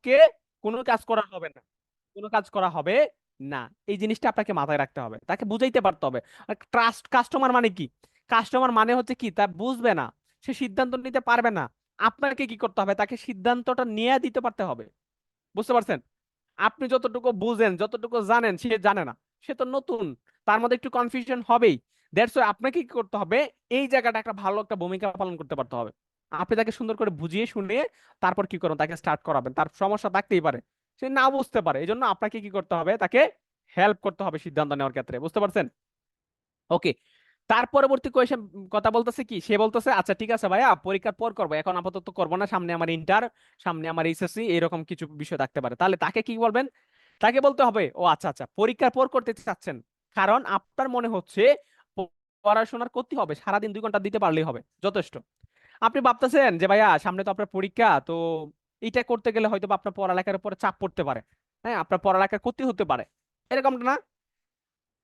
পক্ষে কোনো কাজ করা হবে না, কোনো কাজ করা হবে না। এই জিনিসটা আপনাকে মাথায় রাখতে হবে, তাকে বুঝাইতে পারতে হবে। আর ট্রাস্ট কাস্টমার মানে কি? কাস্টমার মানে হচ্ছে কি, তা বুঝবে না, সে সিদ্ধান্ত নিতে পারবে না। আপনাকে কি করতে হবে, তাকে সিদ্ধান্তটা নিয়ে দিতে পারতে হবে। বুঝতে পারছেন? আপনি যতটুকু বুঝেন, যতটুকু জানেন, সে জানে না, সে তো নতুন, তার মধ্যে একটু কনফিউশন হবেই। দ্যাটস ওয়াই আপনাকে কি করতে হবে, এই জায়গাটা একটা ভালো একটা ভূমিকা পালন করতে পারতে হবে। আপনি তাকে সুন্দর করে বুঝিয়ে শুনিয়ে তারপর কি করুন, তাকে স্টার্ট করাবেন। তার সমস্যা থাকতেই পারে, সে না বুঝতে পারে, এই জন্য আপনাকে কি করতে হবে, তাকে হেল্প করতে হবে সিদ্ধান্ত নেওয়ার ক্ষেত্রে। বুঝতে পারছেন? ওকে। তার পরবর্তী কোয়েশ্চেন কথা বলতেছে কি, সে বলতেছে আচ্ছা ঠিক আছে ভাইয়া, পরীক্ষার পর করবো, এখন আপাতত করবো না, সামনে আমার ইন্টার, সামনে আমার এইচএসসি, এরকম কিছু বিষয় থাকতে পারে। তাহলে তাকে কি বলবেন? তাকে বলতে হবে ও আচ্ছা আচ্ছা, পরীক্ষার পর করতে চাচ্ছেন, কারণ আপনার মনে হচ্ছে পড়াশোনার করতে হবে, সারাদিন 2 ঘন্টা দিতে পারলেই হবে, যথেষ্ট। আপনি ভাবতেছেন যে ভাইয়া সামনে তো আপনার পরীক্ষা, তো এটা করতে গেলে হয়তো বা আপনার পড়ালেখার উপর চাপ পড়তে পারে, হ্যাঁ, আপনার পড়ালেখার ক্ষতি হতে পারে, এরকমটা না।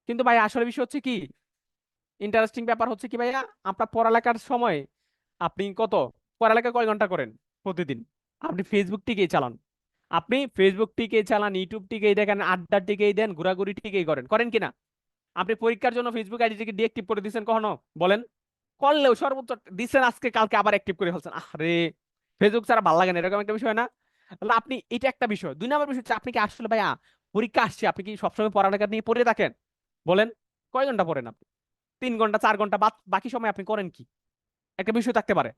কিন্তু ভাই আসলে বিষয় হচ্ছে কি, ইন্টারেস্টিং ব্যাপার হচ্ছে কি ভাইয়া, আপনার পড়ালেখার সময় আপনি পড়ালেখা কয় ঘন্টা করেন প্রতিদিন? আপনি ফেসবুক টিকেই চালান, আপনি ফেসবুক টিকেই চালান, ইউটিউব টিকেই দেখেন, আড্ডা টিকেই দেন, ঘোরাঘুরি টিকেই করেন, করেন কিনা? আপনি পরীক্ষার জন্য ফেসবুক আইডি টিকে ডিএক্টিভ করে দিচ্ছেন কখনো? বলেন। করলেও সর্বোচ্চ দিচ্ছেন, আজকে কালকে আবার অ্যাক্টিভ করে ফেলছেন, আরে ফেসবুক ছাড়া ভালো লাগে না, এরকম একটা বিষয় না? তাহলে আপনি, এটা একটা বিষয়। 2 নম্বর বিষয় হচ্ছে আপনি কি আসলে ভাইয়া, পরীক্ষা আসছে, আপনি কি সবসময় পড়ালেখা নিয়ে পড়ে থাকেন? বলেন। কয় ঘন্টা পড়েন আপনি? 3 ঘন্টা 4 ঘন্টা, বাকি সময় আপনি করেন কি? একটা বিষয় থাকতে পারে।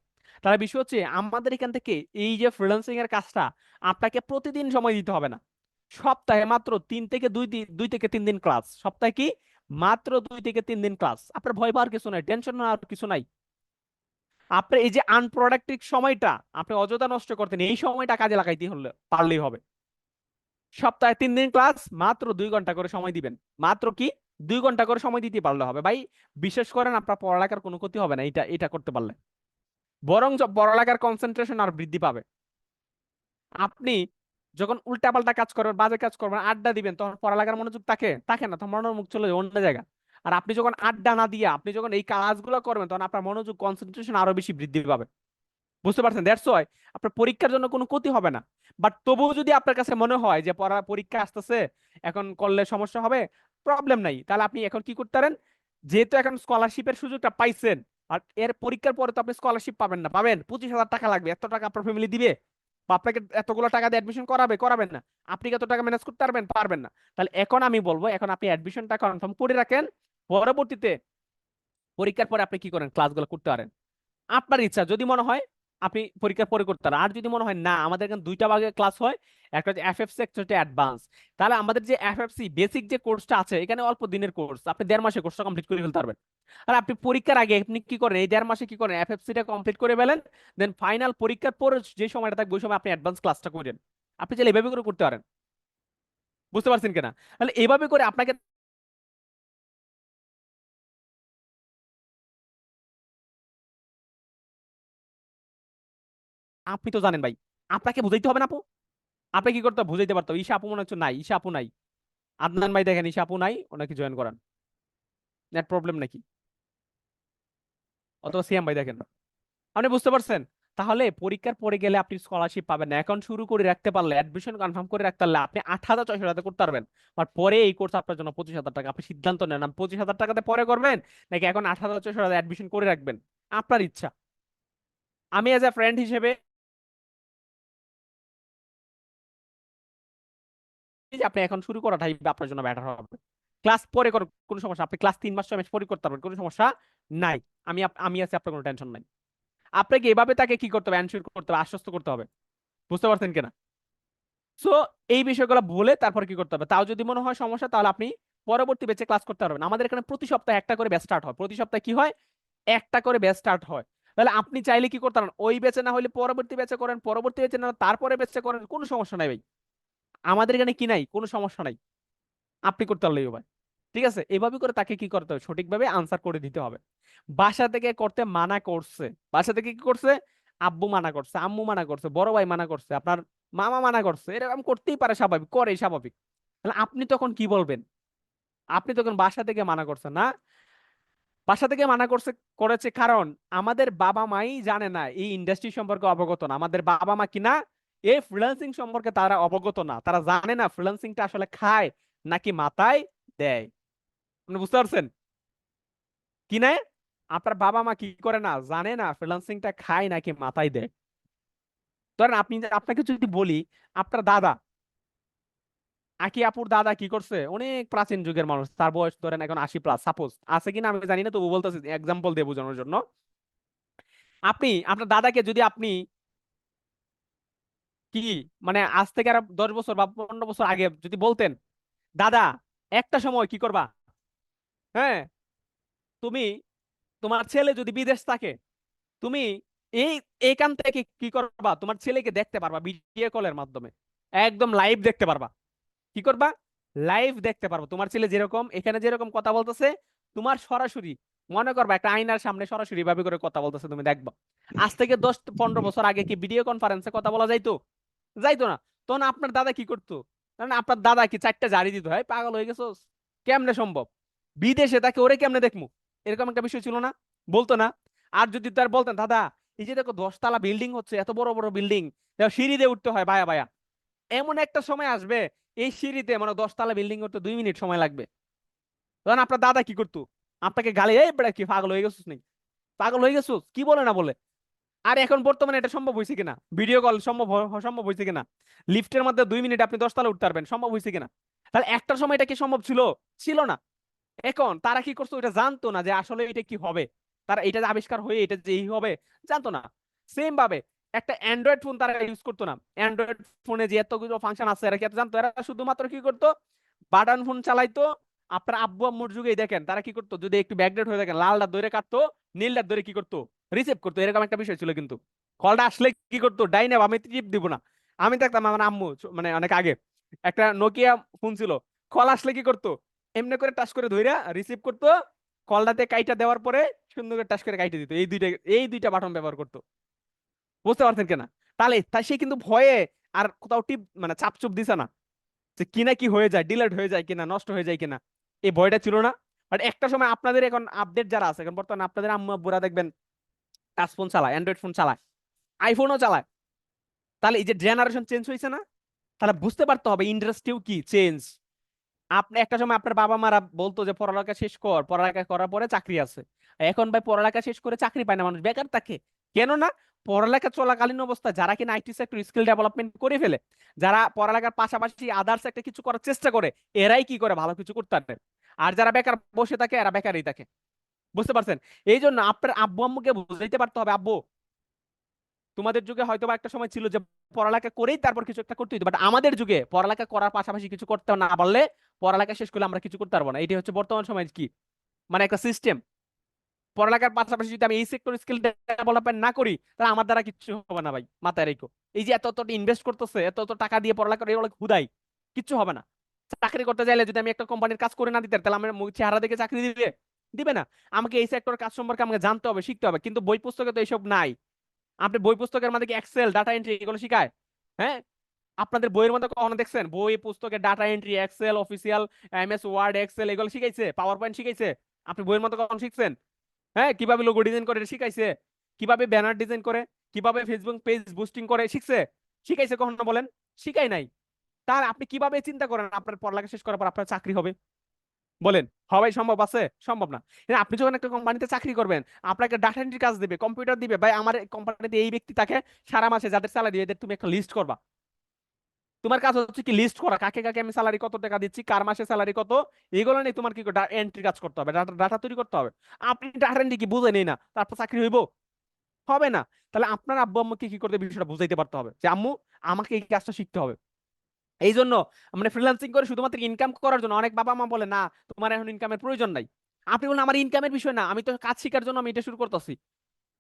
তাহলে বিষয় হচ্ছে আমাদের এখান থেকে এই যে ফ্রিল্যান্সিং এর কাজটা, আপনাকে প্রতিদিন সময় দিতে হবে না। সপ্তাহে মাত্র 2 থেকে 3 দিন ক্লাস, সপ্তাহে কি মাত্র 2 থেকে 3 দিন ক্লাস। আপনার ভয় পাওয়ার কিছু নাই, টেনশন নেওয়ার কিছু নাই। আপনার এই যে আনপ্রোডাক্টিভ সময়টা আপনি অযথা নষ্ট করতেন, এই সময়টা কাজে লাগাইতে হলে পারলেই হবে। সপ্তাহে 3 দিন ক্লাস, মাত্র 2 ঘন্টা করে সময় দিবেন। মাত্র কি 2 ঘন্টা করে সময় দিতে পারলে হবে ভাই। বিশেষ করেন আপনার পড়ালেখার কোনো ক্ষতি হবে না এটা এটা করতে পারলে, বরং পড়ালেখার কনসেন্ট্রেশন আর বৃদ্ধি পাবে। আপনি যখন উল্টাপাল্টা কাজ করবেন, বাজে কাজ করবেন, আড্ডা দিবেন, তখন পড়ালেখার মনোযোগ থাকে থাকে না, তখন মনোযোগ চলে যায় অন্য জায়গা। আর আপনি যখন আড্ডা না দিয়ে আপনি যখন এই কাজগুলো করবেন, তখন আপনার মনোযোগ কনসেন্ট্রেশন আরো বেশি বৃদ্ধি পাবে। বুঝতে পারছেন? দ্যাটস ওয়াই আপনার পরীক্ষার জন্য কোনো ক্ষতি হবে না। বাট তবুও যদি আপনার কাছে মনে হয় যে পরীক্ষা আসতেছে, এখন করলে সমস্যা হবে, প্রবলেম নাই, তাহলে আপনি এখন কি করতে পারেন, যেহেতু এখন স্কলারশিপের সুযোগটা পাইছেন, আর এর পরীক্ষার পরে তো আপনি স্কলারশিপ পাবেন না, পাবেন 25,000 টাকা লাগবে, এত টাকা আপনার ফ্যামিলি দিবে? বা আপনাকে এতগুলো টাকা দিয়ে অ্যাডমিশন করাবেন না? আপনি কি এত টাকা ম্যানেজ করতে পারবেন? পারবেন না। তাহলে এখন আমি বলবো, এখন আপনি অ্যাডমিশনটা কনফার্ম করে রাখেন, পরবর্তীতে পরীক্ষার পরে আপনি কি করেন, ক্লাসগুলো করতে পারেন। আপনার ইচ্ছা, যদি মনে হয় আপনি পরীক্ষার পরে করতে পারেন, আর যদি মনে হয় না, আমাদের এখানে 2টা ভাগে ক্লাস হয়, একটা হচ্ছে এফএফসি, একটা হচ্ছে অ্যাডভান্স। তাহলে আমাদের যে এফএফসি বেসিক যে কোর্সটা আছে, এখানে অল্প দিনের কোর্স, আপনি 1.5 মাসে কোর্সটা কমপ্লিট করে ফেলতে পারবেন। আর আপনি পরীক্ষার আগে আপনি কি করেন, এই 1.5 মাসে কি করেন, এফএফসিটা কমপ্লিট করে ফেলেন, দেন ফাইনাল পরীক্ষার পরে যে সময়টা থাকবে ওই সময় আপনি অ্যাডভান্স ক্লাসটা করেন। আপনি চাইলে এভাবে করে করতে পারেন। বুঝতে পারছেন কিনা? তাহলে এভাবে করে আপনাকে, আপনি তো জানেন ভাই, আপনাকে বুঝাইতে হবে না আপু? আপনি কি করতে হবে? বুঝাইতে পারতো। ঈশা আপু মনে হচ্ছে নাই, ঈশা আপু নাই। আদনান ভাই দেখেন, ঈশা আপু নাই, ওনাকে জয়েন করান। নেট প্রবলেম নাকি? অথবা সিয়াম ভাই দেখেন। আপনি বুঝতে পারছেন? তাহলে পরীক্ষার পরে গেলে আপনি স্কলারশিপ পাবেন না, এখন শুরু করে রাখতে পারলে, অ্যাডমিশন কনফার্ম করে রাখতে পারলে আপনি 8,600 টাকা করতে পারবেন। আর পরে এই কোর্স আপনার জন্য 25,000 টাকা, আপনি সিদ্ধান্ত নেন, আপনি 25,000 টাকাতে পরে করবেন নাকি এখন 8,600 টাকা অ্যাডমিশন করে রাখবেন। আপনার ইচ্ছা। আমি এজ এ ফ্রেন্ড হিসেবে, যে আপনি এখন শুরু করাটাই আপনার জন্য বেটার হবে। ক্লাস পরে করার কোনো সমস্যা, আপনি ক্লাস 3 মাস 6 মাস পরে করতে পারবেন, কোনো সমস্যা নাই। আমি আছি, আপনার কোনো টেনশন নাই। আপনাকে এভাবে তাকে কি করতে হবে, এনশিওর করতে হবে, আশ্বস্ত করতে হবে। বুঝতে পারছেন কিনা? সো এই বিষয়গুলো বলে তারপর কি করতে হবে, তাও যদি মনে হয় সমস্যা, তাহলে আপনি পরবর্তী ব্যাচে ক্লাস করতে পারবেন। আমাদের এখানে প্রতি সপ্তাহে একটা করে ব্যাচ স্টার্ট হয়, প্রতি সপ্তাহে কি হয়, একটা করে ব্যাচ স্টার্ট হয়। তাহলে আপনি চাইলে কি করতে পারেন, ওই ব্যাচে না হলে পরবর্তী ব্যাচে করেন, পরবর্তী ব্যাচে না হলে তারপরে ব্যাচে করেন, কোনো সমস্যা নাই ভাই। আমাদের এখানে কি নাই, কোনো সমস্যা নাই, আপনি করতে পারলেই ভাই। ঠিক আছে, এভাবে করে তাকে কি করতে হবে, সঠিকভাবে আনসার করে দিতে হবে। বাসা থেকে করতে মানা করছে, বাসা থেকে কি করছে, আব্বু মানা করছে, আম্মু মানা করছে, বড় ভাই মানা করছে, আপনার মামা মানা করছে, এরকম করতেই পারে, স্বাভাবিক, করে স্বাভাবিক। তাহলে আপনি তখন কি বলবেন? আপনি তখন বাসা থেকে মানা করছেন না, বাসা থেকে মানা করছে, করেছে কারণ আমাদের বাবা মাই জানে না, এই ইন্ডাস্ট্রি সম্পর্কে অবগত না, আমাদের বাবা মা কিনা এই ফ্রিল্যান্সিং সম্পর্কে তারা অবগত না, তারা জানে না ফ্রিল্যান্সিংটা আসলে খায় নাকি মাথায় দেয়। আপনি বুঝতে পারছেন কি না? আপনার বাবা মা কি করে না, জানে না ফ্রিল্যান্সিংটা খায় নাকি মাথায় দেয়। ধরেন আপনাকে যদি বলি, আপনার দাদা, আকি আপুর দাদা কি করছে, অনেক প্রাচীন যুগের মানুষ, তার বয়স ধরেন এখন 80+, সাপোজ, আছে কিনা আমি জানি না, তবু বলতেছি এক্সাম্পল দিয়ে বোঝানোর জন্য। আপনি আপনার দাদাকে যদি আপনি কি মানে আজ থেকে আর 10 বছর বা 15 বছর আগে যদি বলতেন, দাদা একটা সময় কি করবা, হ্যাঁ, তুমি, তোমার ছেলে যদি বিদেশ থাকে, তুমি এই এইখান থেকে কি করবা, তোমার ছেলেকে দেখতে পারবা ভিডিও কলের মাধ্যমে, একদম লাইভ দেখতে পারবা। কি করবা, লাইভ দেখতে পারবো তোমার ছেলে যেরকম এখানে যেরকম কথা বলতেছে, তোমার সরাসরি মনে করবা একটা আয়নার সামনে সরাসরি ভাবে করে কথা বলতেছে, তুমি দেখবা। আজ থেকে 10-15 বছর আগে কি ভিডিও কনফারেন্সে কথা বলা যাইতো? যাইতো না। তখন আপনার দাদা কি করতো? কারণ আপনার দাদা কি 4টা জারি দিত, হয় পাগল হয়ে গেছো, কেমনে সম্ভব, বিদেশে তাকে ওরে কেমনে দেখমু, এরকম একটা বিষয় ছিল না, বলতো না। আর যদি তার বলতেন, দাদা এই যে দেখো 10 তলা বিল্ডিং হচ্ছে, এত বড় বড় বিল্ডিং, সিঁড়ি দিয়ে উঠতে হয় বায়া বায়া, এমন একটা সময় আসবে এই সিঁড়িতে মানে 10 তলা বিল্ডিং করতে 2 মিনিট সময় লাগবে। তখন আপনার দাদা কি করতো? আপনাকে গালি, এই বেটা কি পাগল হয়ে গেছিস নাকি, পাগল হয়ে গেছিস, কি বলে না বলে। আর এখন বর্তমানে এটা সম্ভব হয়েছে কিনা, ভিডিও কল সম্ভব হয়েছে কিনা, লিফটের মধ্যে 2 মিনিট আপনি 10 তলা উঠতে পারবেন, সম্ভব হয়েছে কিনা? তাহলে একটা সময় এটা কি সম্ভব ছিল? ছিল না। এখন তারা কি করতো, এটা জানতো না যে আসলে এটা কি হবে, তারা এটা যে আবিষ্কার হয়ে এটা যে এই হবে জানতো না। সেম ভাবে একটা অ্যান্ড্রয়েড ফোন তারা ইউজ করতো না, অ্যান্ড্রয়েড ফোনে যে এতগুলো ফাংশন আছে এরা কি এত জানতো? এরা শুধুমাত্র কি করতো, বাটন ফোন চালাইতো। আপনার আব্বু আম্মুর যুগেই দেখেন তারা কি করতো, যদি একটু ব্যাকডেট হয়ে দেখেন, লালটা ধরে কাটতো, নীলটা ধরে কি করতো, রিসিভ করতো, এরকম একটা বিষয় ছিল। কিন্তু কলটা আসলে কি করতো, ডাইনে আমি টিপ দিব না। আমি দেখতাম আমার আম্মু মানে অনেক আগে একটা নোকিয়া ফোন ছিল, কল আসলে কি করতো, এমনি করে টাচ করে ধইরা রিসিভ করতো, কলটাতে কাইটা দেওয়ার পরে সুন্দর করে টাচ করে কাইটে দিত, এই দুইটা বাটন ব্যবহার করতো। বুঝতে পারছেন কিনা? তাহলে তাই সে কিন্তু ভয়ে আর কোথাও টিপ মানে চাপ চুপ দিছে না, যে কি না কি হয়ে যায়, ডিলেট হয়ে যায় কিনা, নষ্ট হয়ে যায় কিনা, এই ভয়টা ছিল না। বাট একটা সময় আপনাদের এখন আপডেট যারা আছে এখন বর্তমানে আপনাদের আম্মু আব্বুরা দেখবেন টাচ ফোন চালায়, অ্যান্ড্রয়েড ফোন চালায়, আইফোনও চালায়। তাহলে এই যে জেনারেশন চেঞ্জ হয়েছে না, তাহলে বুঝতে পারতে হবে ইন্ডাস্ট্রিও কি চেঞ্জ। আপনি একটা সময় আপনার বাবা মারা বলতো যে পড়ালেখা শেষ কর, পড়ালেখা করার পরে চাকরি আছে। এখন ভাই পড়ালেখা শেষ করে চাকরি পায় না, মানুষ বেকার থাকে। কেন না, পড়ালেখা চলাকালীন অবস্থায় যারা কিনা আইটি সেক্টর স্কিল ডেভেলপমেন্ট করে ফেলে, যারা পড়ালেখার পাশাপাশি আদার্স একটা কিছু করার চেষ্টা করে, এরাই কি করে ভালো কিছু করতে পারে। আর যারা বেকার বসে থাকে এরা বেকারই থাকে। বুঝতে পারছেন? এই জন্য আপনার আব্বু আম্মুকে বুঝাইতে পারতে হবে, আব্বু তোমাদের যুগে হয়তো বা একটা সময় ছিল যে পড়ালেখা করেই তারপর কিছু একটা করতে হইতো, বাট আমাদের যুগে পড়ালেখা করার পাশাপাশি কিছু করতে না পারলে, পড়ালেখা শেষ করলে আমরা কিছু করতে পারবো না। এটি হচ্ছে বর্তমান সময় কি মানে একটা সিস্টেম। পড়ালেখার পাশাপাশি যদি আমি এই সেক্টর স্কিল ডেভেলপমেন্ট না করি, তাহলে আমার দ্বারা কিছু হবে না ভাই, মাথায় রেখো। এই যে এত এত ইনভেস্ট করতেছে, এত এত টাকা দিয়ে পড়ালেখা করে, এগুলো হুদাই কিচ্ছু হবে না। চাকরি করতে চাইলে যদি আমি একটা কোম্পানির কাজ করে না দিতে, তাহলে আমার চেহারা দেখে চাকরি দিবে? দিবে না। আমাকে এই সেক্টর কাজ সম্পর্কে আমাকে জানতে হবে, শিখতে হবে, কিন্তু বই পুস্তকে তো এইসব নাই। আপনি বই পুস্তকের মধ্যে কি এক্সেল, ডাটা এন্ট্রি এগুলো শিখায়? হ্যাঁ, আপনাদের বইয়ের মধ্যে কখনো দেখছেন বই পুস্তকে data entry, excel, official MS word, excel এগুলো শিখাইছে? পাওয়ার পয়েন্ট শিখাইছে? আপনি বইয়ের মধ্যে কখন শিখছেন? হ্যাঁ, কিভাবে লোগো ডিজাইন করে এটা শিখাইছে? কিভাবে ব্যানার ডিজাইন করে, কিভাবে ফেসবুক পেজ বুস্টিং করে শিখছে? শিখাইছে কখনো বলেন? শিখাই নাই। তার আপনি কিভাবে চিন্তা করেন আপনার পড়ালেখা শেষ করার পর আপনার চাকরি হবে? বলেন, হওয়াই সম্ভব আছে? সম্ভব না। কিন্তু আপনি যখন একটা কোম্পানিতে চাকরি করবেন, আপনাকে ডাটা এন্ট্রি কাজ দিবে, কম্পিউটার দিবে, ভাই আমার কোম্পানিতে এই ব্যক্তি থাকে, সারা মাসে যাদের স্যালারি এদের তুমি একটা লিস্ট করবা। তোমার কাজ হচ্ছে কি লিস্ট করা, কাকে কাকে আমি স্যালারি কত টাকা দিচ্ছি, কার মাসে স্যালারি কত, এগুলো নিয়ে তোমার কি এন্ট্রি কাজ করতে হবে, ডাটা তৈরি করতে হবে। আপনি ডাটা এন্ট্রি কি বুঝে নেই না, তারপর চাকরি হইব? হবে না। তাহলে আপনার আব্বু আম্মুকে কি করতে হবে, বিষয়টা বুঝাইতে পারতে হবে যে আম্মু আমাকে এই কাজটা শিখতে হবে। এই জন্য মানে ফ্রিল্যান্সিং করে শুধুমাত্র ইনকাম করার জন্য অনেক বাবা মা বলে না, তোমার এখন ইনকামের প্রয়োজন নাই। আপনি বলেন আমার ইনকামের বিষয় না, আমি তো কাজ শেখার জন্য আমি এটা শুরু করতেছি।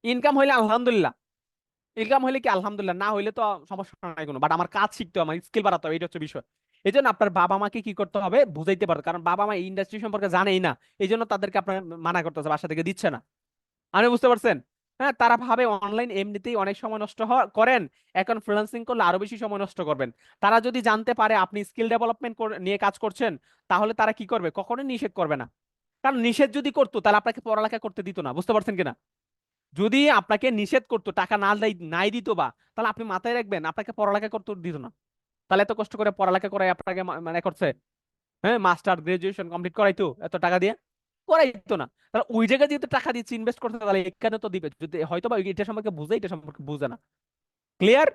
ইনকাম হইলে আলহামদুলিল্লাহ, ইনকাম হইলে কি আলহামদুলিল্লাহ, না হইলে তো সমস্যা নাই কোনো, বাট আমার কাজ শিখতে হবে, আমার স্কিল বাড়াতে হবে, এটা হচ্ছে বিষয়। এই জন্য আপনার বাবা মাকে কি করতে হবে, বুঝাইতে পারবে, কারণ বাবা মা ইন্ডাস্ট্রি সম্পর্কে জানেই না। এই জন্য তাদেরকে আপনার মানা করতেছে, বাসা থেকে দিচ্ছে না। আপনি বুঝতে পারছেন? হ্যাঁ, তারা ভাবে অনলাইন এমনিতেই অনেক সময় নষ্ট করেন, এখন ফ্রিল্যান্সিং করলে আরো বেশি সময় নষ্ট করবেন। তারা যদি জানতে পারে আপনি স্কিল ডেভেলপমেন্ট নিয়ে কাজ করছেন, তাহলে তারা কি করবে, কখনোই নিষেধ করবে না। কারণ নিষেধ যদি করতো তাহলে আপনাকে পড়ালেখা করতে দিত না। বুঝতে পারছেন কিনা? যদি আপনাকে নিষেধ করতো, টাকা না নাই দিত বা, তাহলে আপনি মাথায় রাখবেন আপনাকে পড়ালেখা করতে দিত না। তাহলে এত কষ্ট করে পড়ালেখা করে আপনাকে মানে করছে, হ্যাঁ, মাস্টার গ্রাজুয়েশন কমপ্লিট করাইতো এত টাকা দিয়ে? করাইতো না। তাহলে ওই জায়গায় যেহেতু টাকা দিচ্ছে ইনভেস্ট করতে, তাহলে এখানে তো দিবে, যদি হয়তো বা এটা সম্পর্কে বুঝে, এটা সম্পর্কে বুঝে না। ক্লিয়ার?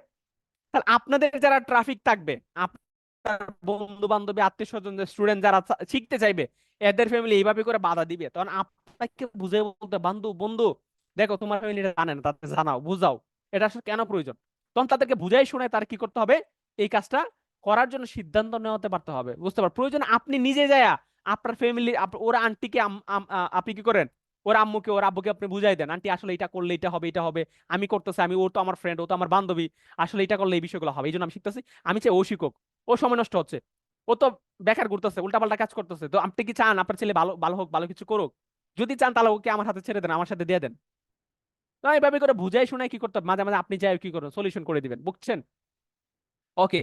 তাহলে আপনাদের যারা ট্রাফিক থাকবে, আপনার বন্ধু বান্ধবী আত্মীয় স্বজন স্টুডেন্ট যারা শিখতে চাইবে, এদের ফ্যামিলি এইভাবে করে বাধা দিবে, তখন আপনাকে বুঝে বলতে, বন্ধু বন্ধু দেখো তোমার ফ্যামিলি জানে না, তাদের জানাও, বুঝাও এটা আসলে কেন প্রয়োজন। তখন তাদেরকে বুঝাই শোনায় তার কি করতে হবে, এই কাজটা করার জন্য সিদ্ধান্ত নেওয়াতে পারতে হবে, বুঝতে পার। প্রয়োজন আপনি নিজে যায়া আপনার ফ্যামিলি, ওরা আন্টিকে আপনি কি করেন, ওর আম্মুকে ওর আব্বুকে আপনি বুঝাই দেন, আন্টি আসলে এটা করলে এটা হবে, এটা হবে, আমি করতেছি, আমি, ও তো আমার ফ্রেন্ড, ও তো আমার বান্ধবী, আসলে এটা করলে এই বিষয়গুলো হবে, এই জন্য আমি শিখতেছি। আমি চাই ও শিখুক, ও সময় নষ্ট হচ্ছে, ও তো বেকার ঘুরতেছে, উল্টাপাল্টা কাজ করতেছে, তো আপনি কি চান আপনার ছেলে ভালো ভালো হোক, ভালো কিছু করুক? যদি চান তাহলে ওকে আমার হাতে ছেড়ে দেন, আমার সাথে দিয়ে দেন। তো এইভাবে করে বুঝাই শোনাই কি করতে হবে, মাঝে মাঝে আপনি যাই কি করুন, সলিউশন করে দিবেন, বুঝছেন? ওকে।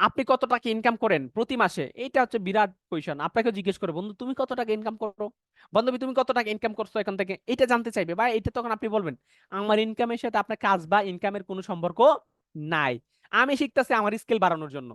আপনি কত টাকা ইনকাম করেন প্রতি মাসে, এইটা হচ্ছে বিরাট কোয়েশ্চন। আপনাকে জিজ্ঞেস করে, বন্ধু তুমি কত টাকা ইনকাম করো, বান্ধবী তুমি কত টাকা ইনকাম করছো এখান থেকে, এটা জানতে চাইবে, বা এটা তখন আপনি বলবেন আমার ইনকামের সাথে আপনার কাজ বা ইনকামের কোনো সম্পর্ক নাই। আমি শিখতেছি আমার স্কিল বাড়ানোর জন্য,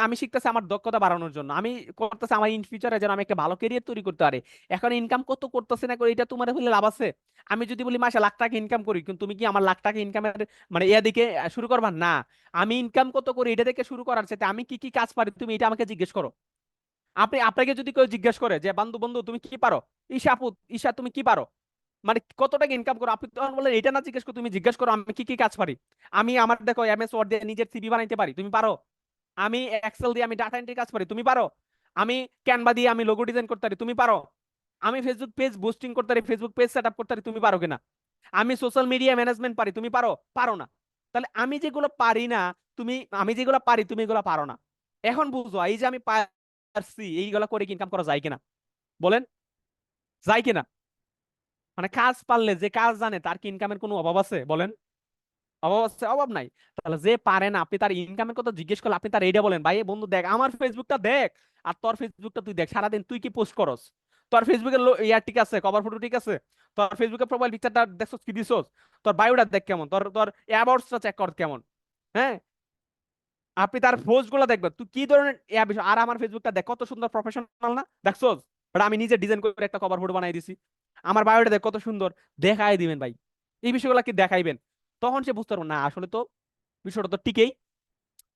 আমি শিখতেছি আমার দক্ষতা বাড়ানোর জন্য, আমি করতেছি আমার ইন ফিউচারে যেন আমি একটা ভালো ক্যারিয়ার তৈরি করতে পারি। এখন ইনকাম কত করতেছে না করে এটা তোমার হলে লাভ আছে? আমি যদি বলি মাসে লাখ টাকা ইনকাম করি, কিন্তু তুমি কি আমার লাখ টাকা ইনকামের মানে ইয়া দিকে শুরু করবা না? আমি ইনকাম কত করি এটা থেকে শুরু করার চাইতে আমি কি কি কাজ পারি তুমি এটা আমাকে জিজ্ঞেস করো। আপনাকে যদি কেউ জিজ্ঞেস করে যে বন্ধু বন্ধু তুমি কি পারো, ঈশা আপু, ঈশা তুমি কি পারো, মানে কত টাকা ইনকাম করো, আপনি তখন বলেন এটা না জিজ্ঞেস করো, তুমি জিজ্ঞেস করো আমি কি কি কাজ পারি। আমি আমার দেখো এমএস ওয়ার্ড দিয়ে নিজের সিভি বানাইতে পারি, তুমি পারো? আমি এক্সেল দিয়ে আমি ডাটা এন্ট্রি কাজ পারি, তুমি পারো? আমি ক্যানভা দিয়ে আমি লোগো ডিজাইন করতে পারি, তুমি পারো? আমি ফেসবুক পেজ বুস্টিং করতে পারি, ফেসবুক পেজ সেট আপ করতে পারি, তুমি পারো কিনা? আমি সোশ্যাল মিডিয়া ম্যানেজমেন্ট পারি, তুমি পারো? পারো না। তাহলে আমি যেগুলো পারি না, তুমি, আমি যেগুলো পারি তুমি এগুলো পারো না। এখন বুঝো এই যে আমি পারছি এইগুলা করে ইনকাম করা যায় কিনা, বলেন? যায় কিনা? মানে কাজ পারলে, যে কাজ জানে তার কি ইনকামের কোনো অভাব আছে, বলেন? অভাব আছে? অভাব নাই। তাহলে যে পারে না, আপনি তার ইনকামের কথা জিজ্ঞেস করলে আপনি তার এইটা বলেন, ভাই বন্ধু দেখ আমার ফেসবুকটা দেখ, আর তোর ফেসবুকটা তুই দেখ, সারাদিন তুই কি পোস্ট করস, তোর ফেসবুকের ইয়ার ঠিক আছে, কভার ফটো ঠিক আছে, তোর ফেসবুকের প্রোফাইল পিকচারটা দেখছস কি দিছস, তোর বায়োটা দেখ কেমন, তোর তোর অ্যাবাউটসটা চেক কর কেমন, হ্যাঁ? আপনি তার পোস্ট গুলো দেখবেন তুই কি ধরনের বিষয়, আর আমার ফেসবুকটা দেখ কত সুন্দর প্রফেশনাল না, দেখছস? বাট আমি নিজে ডিজাইন করে একটা কভার ফটো বানাই দিছি, আমার বায়োটা দেখ কত সুন্দর, দেখাই দিবেন ভাই, এই বিষয়গুলো কি দেখাইবেন। তখন সে বুঝতে পারবো না আসলে তো বিষয়টা তো ঠিকই।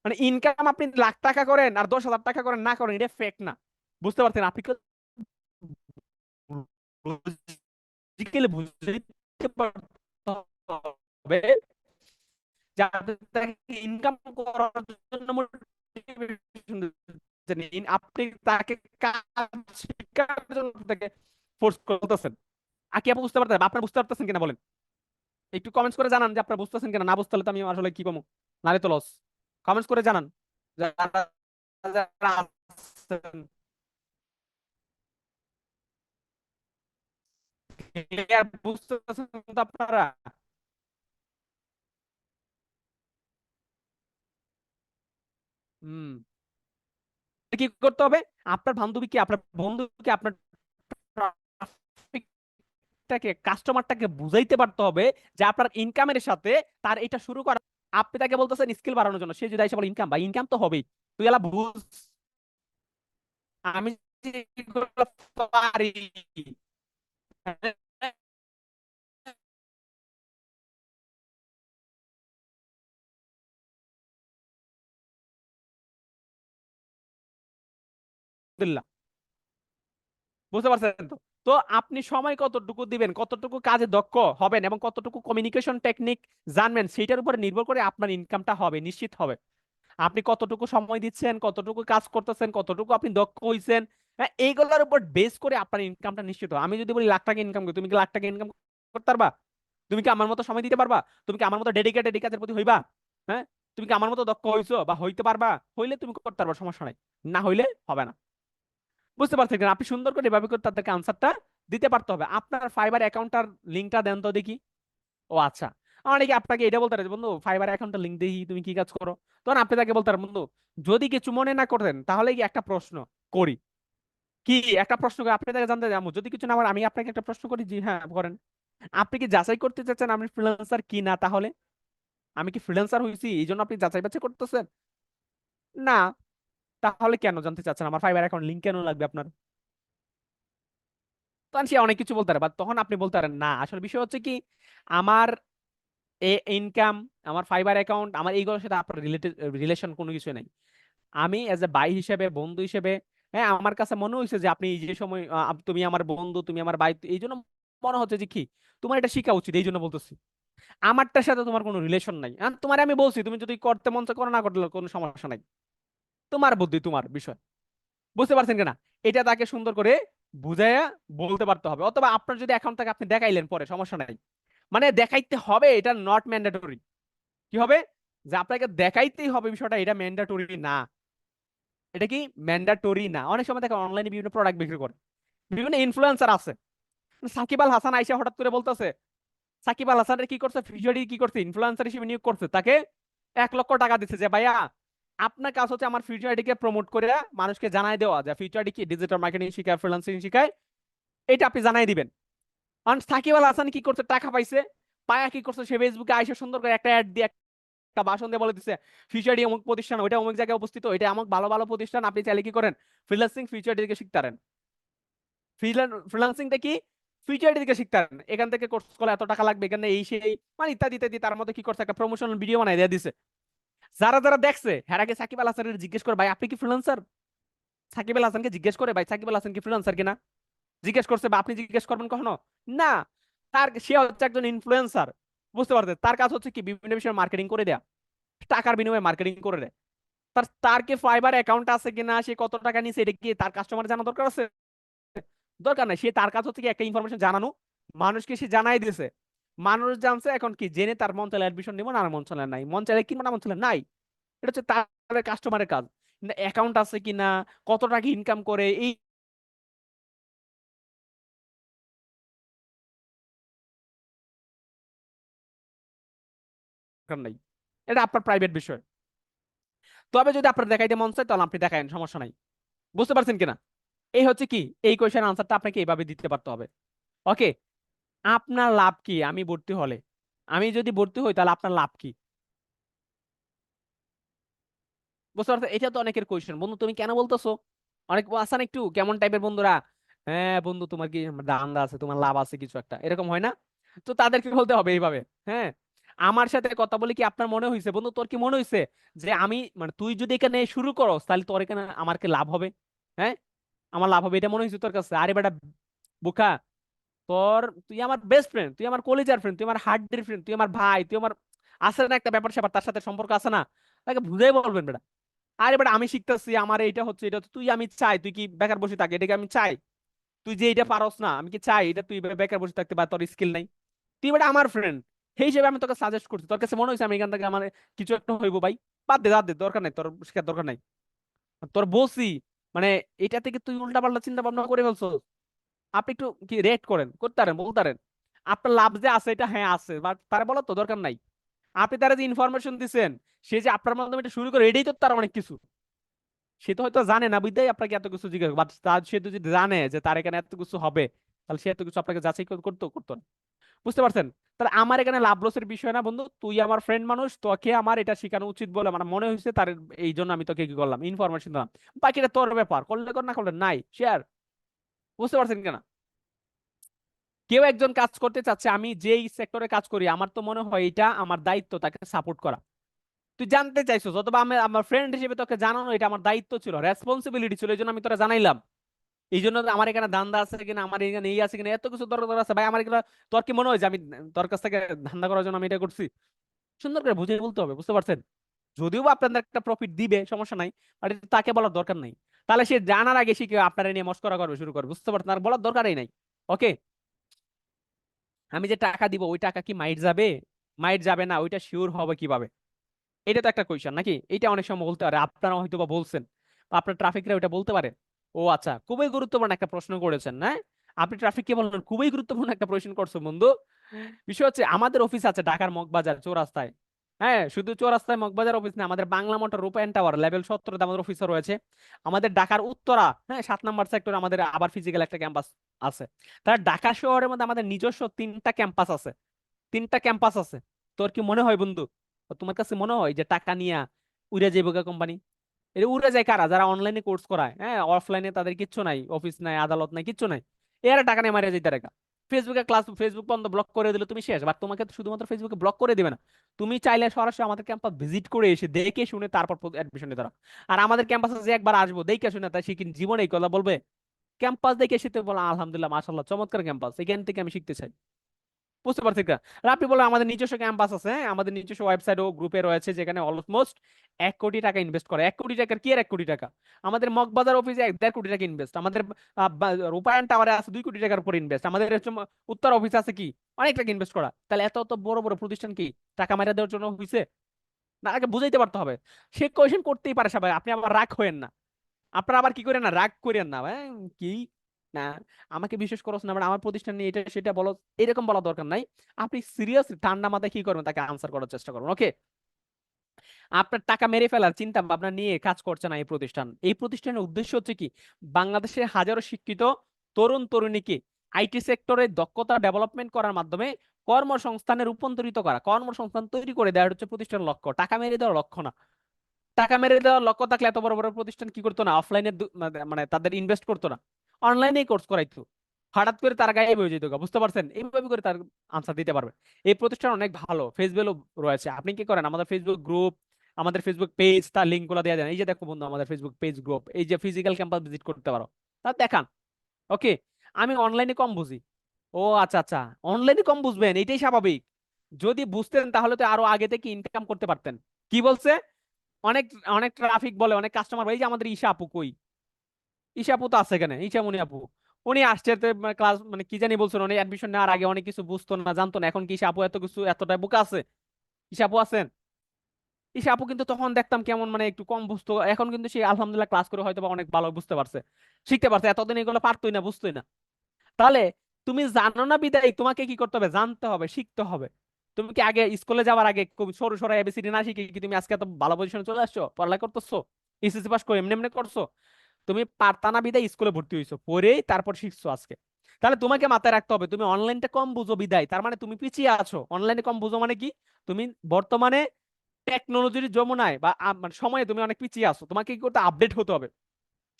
মানে ইনকাম আপনি লাখ টাকা করেন আর 10,000 টাকা করেন না করেন, এটা ফেক না, বুঝতে পারছেন? আপনি লজিক্যালি বুঝতে পারতে হবে যে আপনি তাকে ইনকাম করার জন্য motivation দিচ্ছেন। আপনি তাকে কাজ শেখার জন্য তাকে ফোর্স করতেছেন। আর কি আপনি বুঝতে পারতেন? আপনার বুঝতে পারতেছেন কিনা বলেন? একটু কমেন্টস করে জানান যে আপনারা বুঝতেছেন কিনা, না বুঝতে হলে তো আমি আসলে কি কমু, নারে তো লস। কমেন্টস করে জানান যারা যারা আছেন। ক্লিয়ার বুঝতেছেন তো আপনারা? হুম। কি করতে হবে? আপনার বান্ধবীকে, আপনার বন্ধুকে, আপনার কাস্টমারটাকে বুঝাইতে পারতে হবে যে আপনার ইনকামের সাথে তার এটা শুরু করা। আপনি তাকে বলতেছেন স্কিল বাড়ানোর জন্য, সে যদি এসে বলে ইনকাম, বা ইনকাম তো হবেই, তুই এলা বুঝ, আমি যে এগুলো পারি। আলহামদুলিল্লাহ। বুঝতে পারছেন তো? তো আপনি সময় কতটুকু দিবেন, কতটুকু কাজে দক্ষ হবেন এবং কতটুকু কমিউনিকেশন টেকনিক জানবেন, সেটার উপরে নির্ভর করে আপনার ইনকামটা হবে, নিশ্চিত হবে। আপনি কতটুকু সময় দিচ্ছেন, কতটুকু কাজ করতেছেন, কতটুকু আপনি দক্ষ হইছেন, হ্যাঁ, এইগুলোর উপর বেস করে আপনার ইনকামটা নিশ্চিত হবে। আমি যদি বলি লাখ টাকা ইনকাম করি, তুমি কি লাখ টাকা ইনকাম করতে পারবা? তুমি কি আমার মতো সময় দিতে পারবা? তুমি কি আমার মতো ডেডিকেটেড এই কাজের প্রতি হইবা? হ্যাঁ? তুমি কি আমার মতো দক্ষ হইছো বা হইতে পারবা? হইলে তুমি করতে পারবা, সমস্যা নাই। না হইলে হবে না। বুঝতে পারছেন কিনা? আপনি সুন্দর করে এভাবে করে তাদেরকে আনসারটা দিতে পারতে হবে। আপনার ফাইবার অ্যাকাউন্টটার লিঙ্কটা দেন তো দেখি। ও আচ্ছা। অনেকে আপনাকে এটা বলতে পারে, বন্ধু ফাইবার অ্যাকাউন্টের লিঙ্ক দেখি তুমি কি কাজ করো। তখন আপনি তাকে বলতে পারেন, বন্ধু যদি কিছু মনে না করেন তাহলে কি একটা প্রশ্ন করি, কি একটা প্রশ্ন করে আপনি তাকে জানতে যাবো, যদি কিছু না করেন আমি আপনাকে একটা প্রশ্ন করি, জি হ্যাঁ করেন। আপনি কি যাচাই করতে চাচ্ছেন আমি ফ্রিল্যান্সার কি না? তাহলে আমি কি ফ্রিল্যান্সার হয়েছি এই জন্য আপনি যাচাই বাছাই করতেছেন? না। তাহলে কেন জানতে চাচ্ছেন আমার ফাইবার অ্যাকাউন্ট লিংক কেন লাগবে আপনার? তখন সে অনেক কিছু বলতে পারে, বা তখন আপনি বলতে পারেন না আসলে বিষয় হচ্ছে কি, আমার ইনকাম, আমার ফাইবার অ্যাকাউন্ট, আমার এইগুলোর সাথে আপনার রিলেশন কোনো কিছু নেই। আমি এজ এ ভাই হিসেবে, বন্ধু হিসেবে, হ্যাঁ আমার কাছে মনে হয়েছে যে আপনি এই যে সময় তুমি আমার বন্ধু, তুমি আমার ভাই, এই জন্য মনে হচ্ছে যে কি তোমার এটা শিখা উচিত, এই জন্য বলতেছি। আমারটার সাথে তোমার কোনো রিলেশন নাই। তোমার আমি বলছি তুমি যদি করতে মন চায় করো, না করলে কোনো সমস্যা নাই, তোমার বুদ্ধি, তোমার বিষয়। বুঝতে পারছেন কিনা? এটা তাকে সুন্দর করে বুঝাইয়া বলতে পারতে হবে। অথবা আপনার যদি অ্যাকাউন্ট থাকে আপনি দেখাইলেন পরে, সমস্যা নাই। মানে দেখাইতে হবে এটা নট ম্যান্ডেটরি। কি হবে? যে আপনাকে দেখাইতেই হবে বিষয়টা, এটা ম্যান্ডেটরি না। এটা কি ম্যান্ডেটরি না? অনেক সময় দেখেন অনলাইনে বিভিন্ন প্রোডাক্ট বিক্রি করে, বিভিন্ন ইনফ্লুয়েন্সার আছে। সাকিব আল হাসান আইসা হঠাৎ করে বলতেছে, সাকিব আল হাসানের কি করছে, ফিউচারি কি করছে, ইনফ্লুয়েন্সার হিসেবে নিয়োগ করছে, তাকে 1 লক্ষ টাকা দিচ্ছে যে ভাইয়া আপনার কাজ হচ্ছে আমার ফিউচারিটিকে প্রমোট করে মানুষকে জানাই দেওয়া যে ফিউচারিটি কি ডিজিটাল মার্কেটিং শিখায়, ফ্রিল্যান্সিং শিখায়, এটা আপনি জানাই দিবেন। কারণ সাকিব আল হাসান কি করছে, টাকা পাইছে, পায়া কি করছে, সে ফেসবুকে আইসা সুন্দর করে একটা অ্যাড দিয়ে, একটা ভাষণ দিয়ে বলে দিচ্ছে ফিউচারটি অমুক প্রতিষ্ঠান, ওইটা অমুক জায়গায় অবস্থিত, এটা অমুক ভালো ভালো প্রতিষ্ঠান, আপনি চাইলে কি করেন ফ্রিল্যান্সিং ফিউচারটিকে শিখতে পারেন। ফ্রিল্যান্সিংটা কি ফিউচারটিকে শিখতে পারেন, এখান থেকে কোর্স করলে এত টাকা লাগবে, এখানে এই সেই মানে ইত্যাদি ইত্যাদি। তার মধ্যে কি করছে, একটা প্রমোশনাল ভিডিও বানাই দিয়ে দিছে। যারা যারা দেখছে হ্যাঁ আগে সাকিব আল হাসানের জিজ্ঞেস করে ভাই আপনি কি ফ্রিল্যান্সার, সাকিব আল হাসানকে জিজ্ঞেস করে ভাই সাকিব আল হাসান কি ফ্রিল্যান্সার কিনা, জিজ্ঞেস করছে? বা আপনি জিজ্ঞেস করবেন কখনো? না। তার সে হচ্ছে একজন ইনফ্লুয়েন্সার। বুঝতে পারছেন? তার কাজ হচ্ছে কি বিভিন্ন বিষয়ে মার্কেটিং করে দেয়া, টাকার বিনিময়ে মার্কেটিং করে দেয়। তার কি ফাইবার অ্যাকাউন্ট আছে কিনা, সে কত টাকা নিছে, এটা কি তার কাস্টমার জানা দরকার আছে? দরকার নাই। সে তার কাজ হচ্ছে কি একটা ইনফরমেশন জানানো, মানুষকে সে জানাই দিয়েছে, মানুষ জানছে, এখন কি জেনে তার মন চাইলে অ্যাডমিশন নিব, না মন চাইলে নাই, মন চাইলে কিনবো, না মন চাইলে নাই। এটা হচ্ছে তার কাস্টমারের কাজ। অ্যাকাউন্ট আছে কিনা, কত টাকা ইনকাম করে, এই দরকার নাই। এটা আপনার প্রাইভেট বিষয়। তবে যদি আপনার দেখাইতে মন চায় তাহলে আপনি দেখায়েন, সমস্যা নাই। বুঝতে পারছেন কিনা? এই হচ্ছে কি, এই কোয়েশ্চেন আনসারটা আপনাকে এইভাবে দিতে পারতে হবে। ওকে। আপনার লাভ কি আমি ভর্তি হলে, আমি যদি ভর্তি হই তাহলে আপনার লাভ কি? বুঝতে পারছো? এটা তো অনেকের কোয়েশ্চেন, বন্ধু তুমি কেন বলতেছো? অনেক আছে না একটু কেমন টাইপের বন্ধুরা, হ্যাঁ বন্ধু তোমার কি ধান্দা আছে, তোমার লাভ আছে কিছু একটা, এরকম হয় না? তো তাদেরকে বলতে হবে এইভাবে, হ্যাঁ আমার সাথে কথা বলে কি আপনার মনে হয়েছে, বন্ধু তোর কি মনে হয়েছে যে আমি মানে তুই যদি এখানে শুরু করস তাহলে তোর এখানে আমার কি লাভ হবে? হ্যাঁ আমার লাভ হবে এটা মনে হয়েছে তোর কাছে? আরে বেটা বোকা, তুই আমার বেস্ট ফ্রেন্ড, তুই আমার কলেজার ফ্রেন্ড, তুই আমার হার্টের ফ্রেন্ড, তুই আমার ভাই, তুই আমার আছে না একটা ব্যাপার স্যাপার, তার সাথে সম্পর্ক আছে না? তাকে বুঝাই বলবেন বেটা। আরে বেটা আমি শিখতেছি, আমার এইটা হচ্ছে, এটা হচ্ছে, তুই আমি চাই তুই কি বেকার বসে থাকে, এটাকে আমি চাই। তুই যে এটা পারস না, আমি কি চাই এটা তুই বেকার বসে থাকতে, বা তোর স্কিল নাই। তুই বেটা আমার ফ্রেন্ড, সেই হিসেবে আমি তোকে সাজেস্ট করছি। তোর কাছে মনে হয়েছে আমি এখান থেকে আমার কিছু একটা হইবো ভাই? বাদ দে, দরকার নাই তোর শেখার, দরকার নাই। তোর বসি মানে এটা থেকে তুই উল্টা পাল্টা চিন্তা ভাবনা করে ফেলছো। আপনি একটু কি রেট করেন, করতে পারেন, বলতে পারেন আপনার লাভ যে আছে, এটা হ্যাঁ আছে, বাট তারা বলার তো দরকার নাই। আপনি তারা যে ইনফরমেশন দিচ্ছেন, সে যে আপনার মাধ্যমে এটা শুরু করে, এটাই তো তার অনেক কিছু। সে তো হয়তো জানে না বুঝতেই আপনাকে এত কিছু জিজ্ঞেস, বাট তার সে তো যদি জানে যে তার এখানে এত কিছু হবে, তাহলে সে এত কিছু আপনাকে যাচাই করতো করতো না। বুঝতে পারছেন? তাহলে আমার এখানে লাভ লসের বিষয় না বন্ধু, তুই আমার ফ্রেন্ড মানুষ, তোকে আমার এটা শেখানো উচিত বলে আমার মনে হয়েছে, তার এই জন্য আমি তোকে কি করলাম, ইনফরমেশন দিলাম। বাকিটা তোর ব্যাপার, করলে কর না করলে নাই, শেয়ার। বুঝতে পারছেন কেন? কেউ একজন কাজ করতে চাচ্ছে, আমি যেই সেক্টরে কাজ করি আমার তো মনে হয় এটা আমার দায়িত্ব তাকে সাপোর্ট করা। তুই জানতে চাইছো, অথবা আমি আমার ফ্রেন্ড হিসেবে তোকে জানানো এটা আমার দায়িত্ব ছিল, রেসপন্সিবিলিটি ছিল, এই জন্য আমি তোরা জানাইলাম। এই জন্য আমার এখানে ধান্দা আছে কিনা, আমার এখানে এই আছে কিনা, এত কিছু দরকার আছে ভাই আমার এগুলো। তোর কি মনে হয় যে আমি তোর কাছ থেকে ধান্দা করার জন্য আমি এটা করছি? সুন্দর করে বুঝিয়ে বলতে হবে। বুঝতে পারছেন? যদিও বা আপনাদের একটা প্রফিট দিবে, সমস্যা নাই, বাট তাকে বলার দরকার নাই। তাহলে সে জানার আগে সে কি আপনারা নিয়ে মস্করা করবে শুরু করবে। বুঝতে পারছেন? আর বলার দরকারই নাই। ওকে। আমি যে টাকা দিব ওই টাকা কি মাইট যাবে, মাইট যাবে না, ওইটা শিওর হবে কিভাবে? এটা তো একটা কোয়েশ্চেন নাকি? এটা অনেক সময় বলতে পারে, আপনারা হয়তো বা বলছেন, বা আপনার ট্রাফিকরা ওইটা বলতে পারে। ও আচ্ছা, খুবই গুরুত্বপূর্ণ একটা প্রশ্ন করেছেন না? আপনি ট্রাফিককে বললেন, খুবই গুরুত্বপূর্ণ একটা প্রশ্ন করছো বন্ধু। বিষয় হচ্ছে আমাদের অফিস আছে ঢাকার মগবাজার চৌরাস্তায়। হ্যাঁ, শুধু চৌরাস্তায় মগবাজার অফিস না, আমাদের বাংলা মোটর রূপায়ণ টাওয়ার লেভেল 17 আমাদের অফিসও রয়েছে। আমাদের ঢাকার উত্তরা, হ্যাঁ, 7 নম্বর সেক্টর আমাদের আবার ফিজিক্যাল একটা ক্যাম্পাস আছে। তার ঢাকা শহরের মধ্যে আমাদের নিজস্ব 3টা ক্যাম্পাস আছে। 3টা ক্যাম্পাস আছে। তোর কি মনে হয় বন্ধু, তোমার কাছে মনে হয় যে টাকা নিয়ে উড়ে যাইব কোম্পানি? এটা উড়ে যায় কারা? যারা অনলাইনে কোর্স করায়, হ্যাঁ, অফলাইনে তাদের কিচ্ছু নাই, অফিস নাই, আদালত নাই, কিচ্ছু নাই। এরা টাকা নিয়ে মারিয়ে যেতে রেখা। ফেসবুকে ক্লাস, ফেসবুক বন্ধ ব্লক করে দিলে তুমি শেষ। বাট তোমাকে তো শুধুমাত্র ফেসবুকে ব্লক করে দিবে না, তুমি চাইলে সরাসরি আমাদের ক্যাম্পাস ভিজিট করে এসে দেখে শুনে তারপর অ্যাডমিশন নিতে পারো। আর আমাদের ক্যাম্পাসে যে একবার আসবো দেখে শুনে, তাই সে কি জীবনে এই কথা বলবে? ক্যাম্পাস দেখে শিখতে বলো আলহামদুলিল্লাহ মাশাআল্লাহ চমৎকার ক্যাম্পাস, এখান থেকে আমি শিখতে চাই। বুঝতে পারছি না? আর আপনি বললেন আমাদের নিজস্ব ক্যাম্পাস আছে, হ্যাঁ, আমাদের নিজস্ব ওয়েবসাইট ও গ্রুপে রয়েছে, যেখানে অলমোস্ট 1 কোটি টাকা ইনভেস্ট করে। 1 কোটি টাকার কি আর 1 কোটি টাকা? আমাদের মগবাজার অফিসে 1.5 কোটি টাকা ইনভেস্ট, আমাদের রূপায়ণ টাওয়ারে আছে 2 কোটি টাকার উপর ইনভেস্ট, আমাদের হচ্ছে উত্তর অফিসে আছে কি অনেক টাকা ইনভেস্ট করা। তাহলে এত তো বড় বড় প্রতিষ্ঠান কি টাকা মারা দেওয়ার জন্য হয়েছে? না, আগে বুঝাইতে পারতে হবে। সে কোয়েশ্চেন করতেই পারে সবাই, আপনি আবার রাগ হয়েন না। আপনারা আবার কি করেন না, রাগ করেন না, হ্যাঁ, কি না আমাকে বিশ্বাস করছ না, আমার প্রতিষ্ঠান নিয়ে এটা সেটা বলো, এরকম বলা দরকার নাই। আপনি সিরিয়াস ঠান্ডা মাথায় কি করবেন, তাকে আনসার করার চেষ্টা করবেন। ওকে, আপনার টাকা মেরে ফেলার চিন্তা ভাবনা নিয়ে কাজ করছে না এই প্রতিষ্ঠান। এই প্রতিষ্ঠানের উদ্দেশ্য হচ্ছে কি, বাংলাদেশের হাজারো শিক্ষিত তরুণ তরুণীকে আইটি সেক্টরে দক্ষতা ডেভেলপমেন্ট করার মাধ্যমে কর্মসংস্থানে রূপান্তরিত করা, কর্মসংস্থান তৈরি করে দেওয়ার হচ্ছে প্রতিষ্ঠানের লক্ষ্য, টাকা মেরে দেওয়ার লক্ষ্য না। টাকা মেরে দেওয়ার লক্ষ্য থাকলে এত বড় বড় প্রতিষ্ঠান কি করতো না, অফলাইনে মানে তাদের ইনভেস্ট করতো না, অনলাইনেই কোর্স করাইতো। হঠাৎ করে তার গায়ে হয়ে যেত গা, বুঝতে পারছেন? এইভাবে করে তার আনসার দিতে পারবে। এই প্রতিষ্ঠান অনেক ভালো, ফেসবুকও রয়েছে। আপনি কি করেন, আমাদের ফেসবুক গ্রুপ, আমাদের ফেসবুক পেজ, তার লিঙ্ক গুলো দেওয়া যায়। এই যে দেখো বন্ধু, আমাদের ফেসবুক পেজ গ্রুপ, এই যে ফিজিক্যাল ক্যাম্পাস ভিজিট করতে পারো, তা দেখান। ওকে, আমি অনলাইনে কম বুঝি। ও আচ্ছা আচ্ছা, অনলাইনে কম বুঝবেন, এটাই স্বাভাবিক। যদি বুঝতেন তাহলে তো আরো আগে থেকে ইনকাম করতে পারতেন। কি বলছে? অনেক অনেক ট্রাফিক বলে, অনেক কাস্টমার। এই যে আমাদের ঈশা আপু কই, ঈশা আপু তো আছে এখানে, ঈশামণি আপু, উনি আসছে ক্লাস, মানে কি জানি বলছেন, উনি অ্যাডমিশন নেওয়ার আগে অনেক কিছু বুঝতো না, জানতো না। এখন কি ঈশা আপু এত কিছু, এতটা বোকা আছে? ঈশা আপু আছেন? ঈশা আপু কিন্তু তখন দেখতাম কেমন, মানে একটু কম বুঝতো, এখন কিন্তু সে আলহামদুলিল্লাহ ক্লাস করে হয়তো বা অনেক ভালো বুঝতে পারছে, শিখতে পারছে। এতদিন এগুলো পারতোই না, বুঝতোই না। তাহলে তুমি জানো না বিদায় তোমাকে কি করতে হবে, জানতে হবে, শিখতে হবে। তুমি কি আগে স্কুলে যাওয়ার আগে খুব সরু সরু এবিসিডি না শিখে কি তুমি আজকে এত ভালো পজিশনে চলে আসছো, পড়ালেখা করতেছো, এসএসসি পাস করে এমনি এমনি করছো? তুমি পারতা না বিদায় স্কুলে ভর্তি হইছো, পড়েই তারপর শিখছো আজকে। তাহলে তোমাকে মাথায় রাখতে হবে, তুমি অনলাইনটা কম বুঝো বিদায়, তার মানে তুমি পিছিয়ে আছো। অনলাইনে কম বুঝো মানে কি, তুমি বর্তমানে টেকনোলজির যমুনায় বা মানে সময়ে তুমি অনেক পিছিয়ে আছো। তোমাকে কি করতে, আপডেট হতে হবে।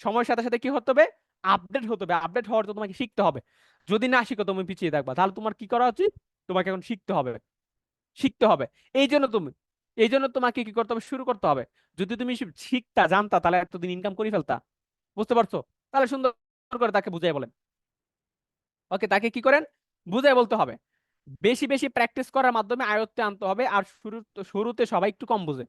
সময়ের সাথে সাথে কি হতে হবে, আপডেট হতে হবে। আপডেট হওয়ার জন্য তোমাকে শিখতে হবে। যদি না শিখো তুমি পিছিয়ে থাকবা। তাহলে তোমার কি করা উচিত, তোমাকে এখন শিখতে হবে, শিখতে হবে। এই জন্য তুমি, এই জন্য তোমাকে কি করতে হবে, শুরু করতে হবে। যদি তুমি শিখতা জানতা তাহলে এতদিন ইনকাম করে ফেলতা। বুঝতে পারছো? তাহলে সুন্দর করে তাকে বুঝাই বলেন। ওকে, তাকে কি করেন, বুঝাই বলতে হবে। বেশি বেশি প্র্যাকটিস করার মাধ্যমে আয়ত্তে আনতে হবে। আর শুরুতে সবাই একটু কম বুঝে।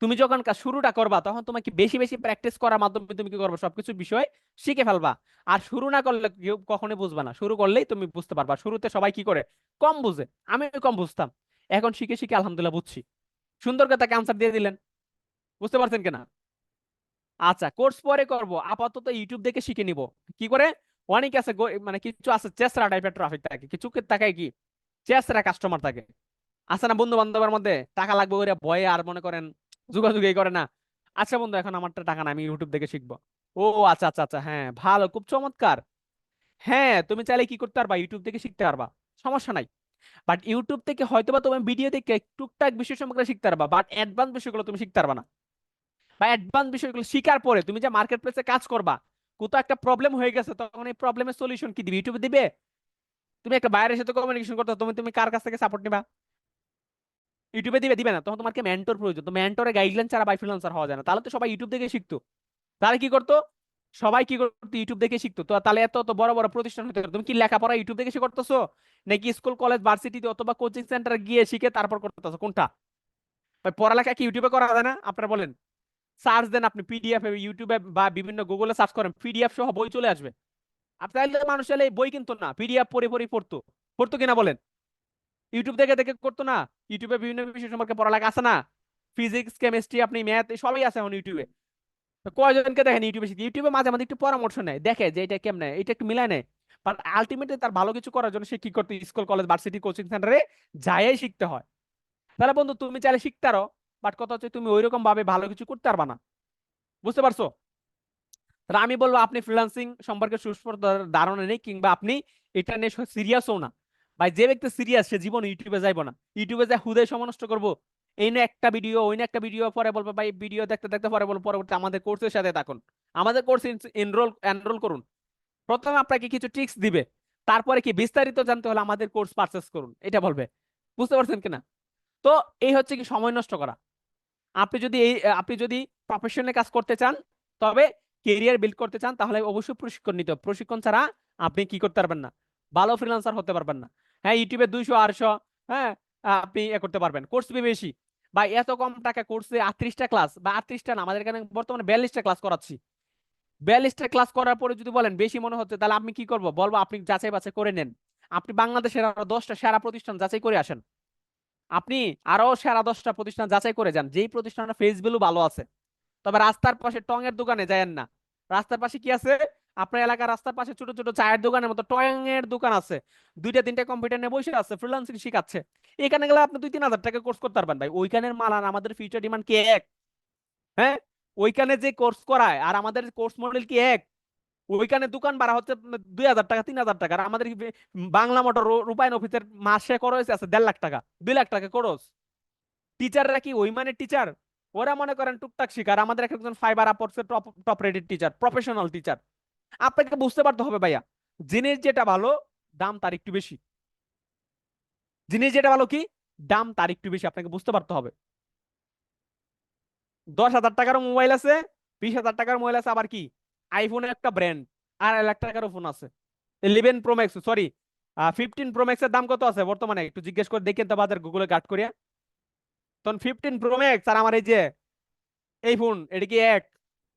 তুমি যখন শুরুটা করবা তখন তোমাকে বেশি বেশি প্র্যাকটিস করার মাধ্যমে তুমি কি করবে, সবকিছু বিষয় শিখে ফেলবা। আর শুরু না করলে কেউ কখনোই বুঝবা না, শুরু করলেই তুমি বুঝতে পারবা। শুরুতে সবাই কি করে, কম বুঝে। আমি কম বুঝতাম, এখন শিখে শিখে আলহামদুলিল্লাহ বুঝছি। সুন্দর করে তাকে আনসার দিয়ে দিলেন। বুঝতে পারছেন কিনা? আচ্ছা, কোর্স পরে করব, আপাতত ইউটিউব দেখে শিখে নিব। কি করে? অনেক আছে মানে কিছু আছে চেসরা টাইপের ট্রাফিক থাকে, কিছু তাকায় কি চেসরা কাস্টমার থাকে, আছে না বন্ধু বান্ধবের মধ্যে, টাকা লাগবে ওরে ভয়ে আর মনে করেন যোগাযোগই করে না। আচ্ছা বন্ধু, এখন আমার তো টাকা না, আমি ইউটিউব দেখে শিখবো। ও আচ্ছা আচ্ছা আচ্ছা, হ্যাঁ ভালো, খুব চমৎকার। হ্যাঁ, তুমি চাইলে কি করতে পারবা, ইউটিউব থেকে শিখতে পারবা, সমস্যা নাই। বাট ইউটিউব থেকে হয়তোবা তুমি ভিডিও দেখে টুকটাক বিষয় সম্পর্কে শিখতে পারবা, বাট অ্যাডভান্স বিষয়গুলো তুমি শিখতে পারবা না। বা অ্যাডভান্স বিষয়গুলো শিখার পরে তুমি যে মার্কেট প্লেসে কাজ করবা, কোথাও একটা প্রবলেম হয়ে গেছে, তখন এই প্রবলেমের সলিউশন কি দিবে, ইউটিউবে দিবে? তুমি একটা বাইরের সাথে কমিউনিকেশন করতে তুমি তুমি কার কাছ থেকে সাপোর্ট নিবা? ইউটিউবে দিবে? দিবে না। তখন তোমাকে মেন্টর প্রয়োজন। তো মেন্টরের গাইডলাইন ছাড়া বাই ফ্রিল্যান্সার হওয়া যায় না। তাহলে তো সবাই ইউটিউব দেখে শিখতো। তাহলে কি করতো, সবাই কি করতো, ইউটিউব দেখে শিখতো। তো তাহলে এত তো বড় বড় প্রতিষ্ঠান হতে পারে। তুমি কি লেখাপড়া ইউটিউব দেখে শিখে করতেছো, নাকি স্কুল কলেজ ভার্সিটিতে অথবা কোচিং সেন্টারে গিয়ে শিখে তারপর করতেছো, কোনটা? ভাই, পড়ালেখা কি ইউটিউবে করা যায় না? আপনারা বলেন। সার্চ দেন আপনি পিডিএফ, ইউটিউবে বা বিভিন্ন গুগলে সার্চ করেন, পিডিএফ সহ বই চলে আসবে। আর তাইলে মানুষ চাইলে এই বই কিনতো না, পিডিএফ পড়ে পড়ে পড়তো। পড়তো কিনা বলেন? ইউটিউব দেখে দেখে করতো না? ইউটিউবে বিভিন্ন বিষয় সম্পর্কে পড়ালেখা আছে না, ফিজিক্স কেমিস্ট্রি, আপনি ম্যাথ, সবই আছে এখন ইউটিউবে। তো কয়জনকে দেখেন ইউটিউবে শিখে? ইউটিউবে মাঝে মাঝে একটু পরামর্শ নেয়, দেখে যে এটা কেমনে, এটা একটু মিলায় নেয়। বাট আলটিমেটলি তার ভালো কিছু করার জন্য সে কি করতে, স্কুল কলেজ ভার্সিটি কোচিং সেন্টারে যাই শিখতে হয়। তাহলে বন্ধু তুমি চাইলে শিখতে পারো, বাট কথা হচ্ছে তুমি ওইরকম ভাবে ভালো কিছু করতে পারবা না। বুঝতে পারছো? তাহলে আমি বলবো আপনি ফ্রিল্যান্সিং সম্পর্কে সুস্পষ্ট ধারণা নেই, কিংবা আপনি এটা নিয়ে সিরিয়াসও না। ভাই যে ব্যক্তি সিরিয়াস সে জীবন ইউটিউবে যাইবো না। ইউটিউবে যায় হুদায় সময় নষ্ট করবো, এই নিয়ে একটা ভিডিও ওই নিয়ে একটা ভিডিও, পরে বলবো ভাই ভিডিও দেখতে দেখতে, পরে বলবো পরবর্তী আমাদের কোর্সের সাথে থাকুন, আমাদের কোর্সে এনরোল এনরোল করুন। প্রথমে আপনাকে কিছু ট্রিক্স দিবে, তারপরে কি বিস্তারিত জানতে হলে আমাদের কোর্স পারচেস করুন, এটা বলবে। বুঝতে পারছেন কিনা? তো এই হচ্ছে কি সময় নষ্ট করা। আপনি যদি প্রফেশনে কাজ করতে চান, তবে কেরিয়ার বিল্ড করতে চান, তাহলে অবশ্যই প্রশিক্ষণ নিতে হবে। প্রশিক্ষণ ছাড়া আপনি কি করতে পারবেন না, ভালো ফ্রিল্যান্সার হতে পারবেন না। হ্যাঁ, ইউটিউবে 200 800, হ্যাঁ, আপনি এ করতে পারবেন, কোর্স ফি বেশি। বা এত কম টাকা কোর্সে 38টা ক্লাস, বা 38টা না, আমাদের এখানে বর্তমানে 42টা ক্লাস করাচ্ছি। 42টা ক্লাস করার পরে যদি বলেন বেশি মনে হচ্ছে, তাহলে আমি কি করব বলবো, আপনি যাচাই বাছাই করে নেন। আপনি বাংলাদেশের আরো 10টা সেরা প্রতিষ্ঠান যাচাই করে আসেন। আপনি আরো সেরা 10টা প্রতিষ্ঠান যাচাই করে যান, যেই প্রতিষ্ঠানের ফেস ভ্যালু ভালো আছে। তবে রাস্তার পাশে টং এর দোকানে যায়েন না। রাস্তার পাশে কি আছে? আপনার এলাকার রাস্তার পাশে ছোট ছোট চায়ের দোকানের মতো টং এর দোকান আছে, 2টা 3টা কম্পিউটার নিয়ে বসে আছে, ফ্রিল্যান্সিং শিখাচ্ছে। এখানে গেলে আপনি 2-3 হাজার টাকা কোর্স করতে পারবেন ভাই। ওইখানের মাল আর আমাদের ফিউচার ডিমান্ড কি এক? হ্যাঁ, ওইখানে যে কোর্স করায় আর আমাদের কোর্স মডেল কি এক? ওইখানে দোকান ভাড়া হচ্ছে 2,000 টাকা 3,000 টাকা, আর আমাদের বাংলা মোটর রূপায়ণ অফিসের মাসে খরচ আছে 1.5 লাখ টাকা 2 লাখ টাকা খরচ। টিচাররা কি ওই মানের টিচার? ওরা মনে করেন টুকটাক শিকার, আমাদের একজন Fiverr Upwork's top top rated teacher, professional teacher. আপনাকে বুঝতে পারতে হবে ভাইয়া, জিনিস যেটা ভালো দাম তার একটু বেশি। জিনিস যেটা ভালো কি দাম তার একটু বেশি, আপনাকে বুঝতে পারতে হবে। 10,000 টাকারও মোবাইল আছে, 20,000 টাকার মোবাইল আছে, আবার কি আইফোনের একটা ব্র্যান্ড 2.5 লাখ টাকারও ফোন আছে। 11 প্রো ম্যাক্স, সরি 15 প্রো ম্যাক্সের দাম কত আছে বর্তমানে একটু জিজ্ঞেস করে দেখেন তো বাজার, গুগলে গার্ড করিয়া। তখন 15 প্রো ম্যাক্স আর আমার এই যে এই ফোন, এটা কি এক?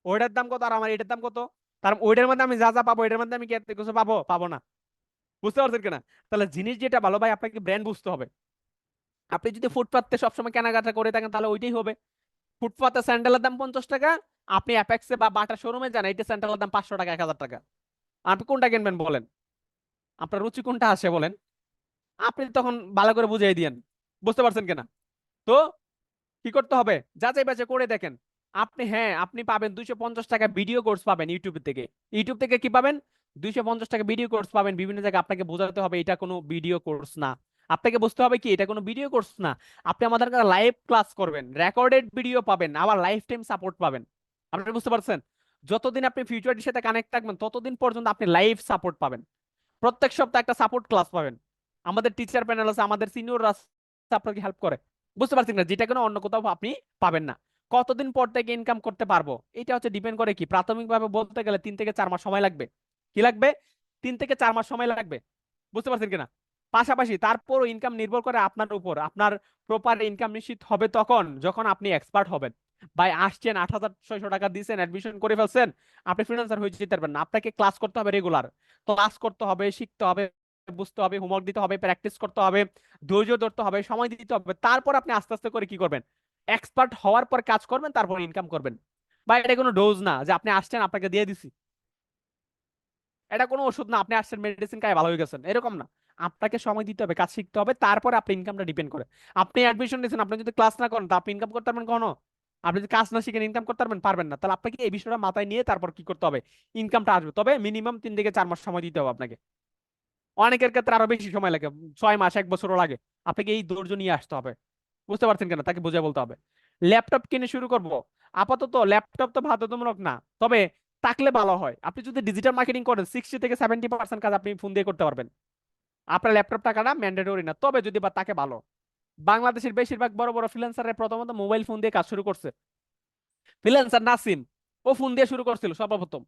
ওইটার দাম কত আর আমার এটার দাম কত? তার ওইটার মধ্যে আমি যা যা পাবো এটার মধ্যে আমি কি এত কিছু পাবো? পাবো না। বুঝতে পারছেন কিনা? তাহলে জিনিস যেটা ভালো ভাই, আপনাকে ব্র্যান্ড বুঝতে হবে। আপনি যদি ফুটপাতে সবসময় কেনাকাটা করে থাকেন তাহলে ওইটাই হবে। ফুটপাতে স্যান্ডেলের দাম 50 টাকা, আপনি অ্যাপেক্সে বা বাটা শোরুমে যান, এইটা স্যান্ডেলের দাম 500 টাকা 1,000 টাকা। আপনি কোনটা কিনবেন বলেন? আপনার রুচি কোনটা আসে বলেন? আপনি তখন ভালো করে বুঝিয়ে দিয়েন। বুঝতে পারছেন কিনা? তো কি করতে হবে, যাচাই বাছাই করে দেখেন। আপনি পাবেন 250 টাকা ভিডিও কোর্স পাবেন ইউটিউব থেকে। ইউটিউব থেকে কি পাবেন? 250 টাকা ভিডিও কোর্স পাবেন বিভিন্ন জায়গায়। আপনাকে বোঝাতে হবে এটা কোনো ভিডিও কোর্স না। আপনাকে বুঝতে হবে কি এটা কোনো ভিডিও কোর্স না। আপনি আমাদের কাছে লাইভ ক্লাস করবেন, রেকর্ডেড ভিডিও পাবেন, আবার লাইফ টাইম সাপোর্ট পাবেন। আপনি বুঝতে পারছেন? যতদিন আপনি ফিউচারের সাথে কানেক্ট থাকবেন ততদিন পর্যন্ত আপনি লাইভ সাপোর্ট পাবেন। প্রত্যেক সপ্তাহে একটা সাপোর্ট ক্লাস পাবেন। আমাদের টিচার প্যানেল আছে, আমাদের সিনিয়ররা আপনাকে হেল্প করে। বুঝতে পারছেন না? যেটা কোনো অন্য কোথাও আপনি পাবেন না। কতদিন পর থেকে ইনকাম করতে পারবো এটা হচ্ছে ডিপেন্ড করে কি, প্রাথমিকভাবে বলতে গেলে 3 থেকে 4 মাস সময় লাগবে। কি লাগবে? 3 থেকে 4 মাস সময় লাগবে। বুঝতে পারছেন কিনা? পাশাপাশি তারপরও ইনকাম নির্ভর করে আপনার উপর। আপনার প্রপার ইনকাম নিশ্চিত হবে তখন যখন আপনি এক্সপার্ট হবেন। ভাই আসছেন 8,600 টাকা দিয়েছেন, অ্যাডমিশন করে ফেলছেন, আপনি ফ্রিল্যান্সার হয়ে যেতে পারবেন না। আপনাকে ক্লাস করতে হবে, রেগুলার ক্লাস করতে হবে, শিখতে হবে, বুঝতে হবে, হোমওয়ার্ক দিতে হবে, প্র্যাকটিস করতে হবে, ধৈর্য ধরতে হবে, সময় দিতে হবে। তারপর আপনি আস্তে আস্তে করে কি করবেন, এক্সপার্ট হওয়ার পর কাজ করবেন, তারপর ইনকাম করবেন। বা এটা কোনো ডোজ না যে আপনি আসছেন আপনাকে দিয়ে দিছি। এটা কোনো ওষুধ না আপনি আসছেন মেডিসিন খাই ভালো হয়ে গেছেন, এরকম না। আপনাকে সময় দিতে হবে, কাজ শিখতে হবে, তারপরে আপনি ইনকামটা ডিপেন্ড করে। আপনি অ্যাডমিশন নিয়েছেন, আপনি যদি ক্লাস না করেন তা আপনি ইনকাম করতে পারবেন কখনো? আপনি যদি কাজ না শিখেন ইনকাম করতে পারবেন? পারবেন না। তাহলে আপনাকে এই বিষয়টা মাথায় নিয়ে তারপর কি করতে হবে, ইনকামটা আসবে। তবে মিনিমাম 3 থেকে 4 মাস সময় দিতে হবে আপনাকে। অনেকের ক্ষেত্রে আরো বেশি সময় লাগে, 6 মাস 1 বছরও লাগে। আপনাকে এই ধৈর্য নিয়ে আসতে হবে। বুঝতে পারছেন কেন? তাকে বুঝে বলতে হবে। ল্যাপটপ কিনে শুরু করব, আপাতত ল্যাপটপ তো বাধ্যতামূলক না, তবে থাকলে ভালো হয়। আপনি যদি ডিজিটাল মার্কেটিং করেন 60 থেকে 70% কাজ আপনি ফোন দিয়ে করতে পারবেন। আপনার ল্যাপটপ টাকাটা ম্যান্ডেটরি না, তবে যদি বা তাকে ভালো। বাংলাদেশের বেশিরভাগ বড় বড় ফ্রিল্যান্সারের প্রথমত মোবাইল ফোন দিয়ে কাজ শুরু করছে। ফ্রিল্যান্সার নাসিম, ও ফোন দিয়ে শুরু করছিল সর্বপ্রথম।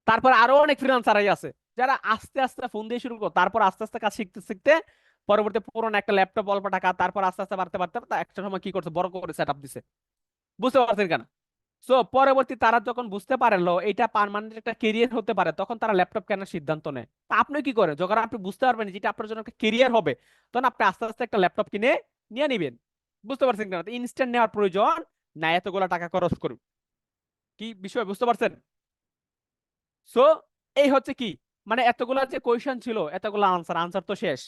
তারপর আরো অনেক ফ্রিল্যান্সারই আছে যারা আস্তে আস্তে ফোন দিয়ে শুরু করো, তারপর আস্তে আস্তে কাজ শিখতে শিখতে পরবর্তী পুরোনো একটা ল্যাপটপ অল্প টাকা, তারপর আস্তে আস্তে বাড়তে বাড়তে তা একটা সময় কি করছে, বড় করে সেট আপ দিছে। বুঝতে পারছেন কেন? সো পরবর্তী তারা যখন বুঝতে পারলো এটা পার্মানেন্ট একটা কেরিয়ার হতে পারে, তখন তারা ল্যাপটপ কেনার সিদ্ধান্ত নেয়। তা আপনি কি করেন, যখন আপনি বুঝতে পারবেন যেটা আপনার জন্য একটা কেরিয়ার হবে, তখন আপনি আস্তে আস্তে একটা ল্যাপটপ কিনে নিয়ে নিবেন। বুঝতে পারছেন কেন? ইনস্ট্যান্ট নেওয়ার প্রয়োজন না এতগুলো টাকা খরচ করুন। কি বিষয় বুঝতে পারছেন? সো এই হচ্ছে কি, মানে এতগুলা যে কোয়েশ্চেন ছিল, এতগুলো আনসার, আনসার তো শেষ।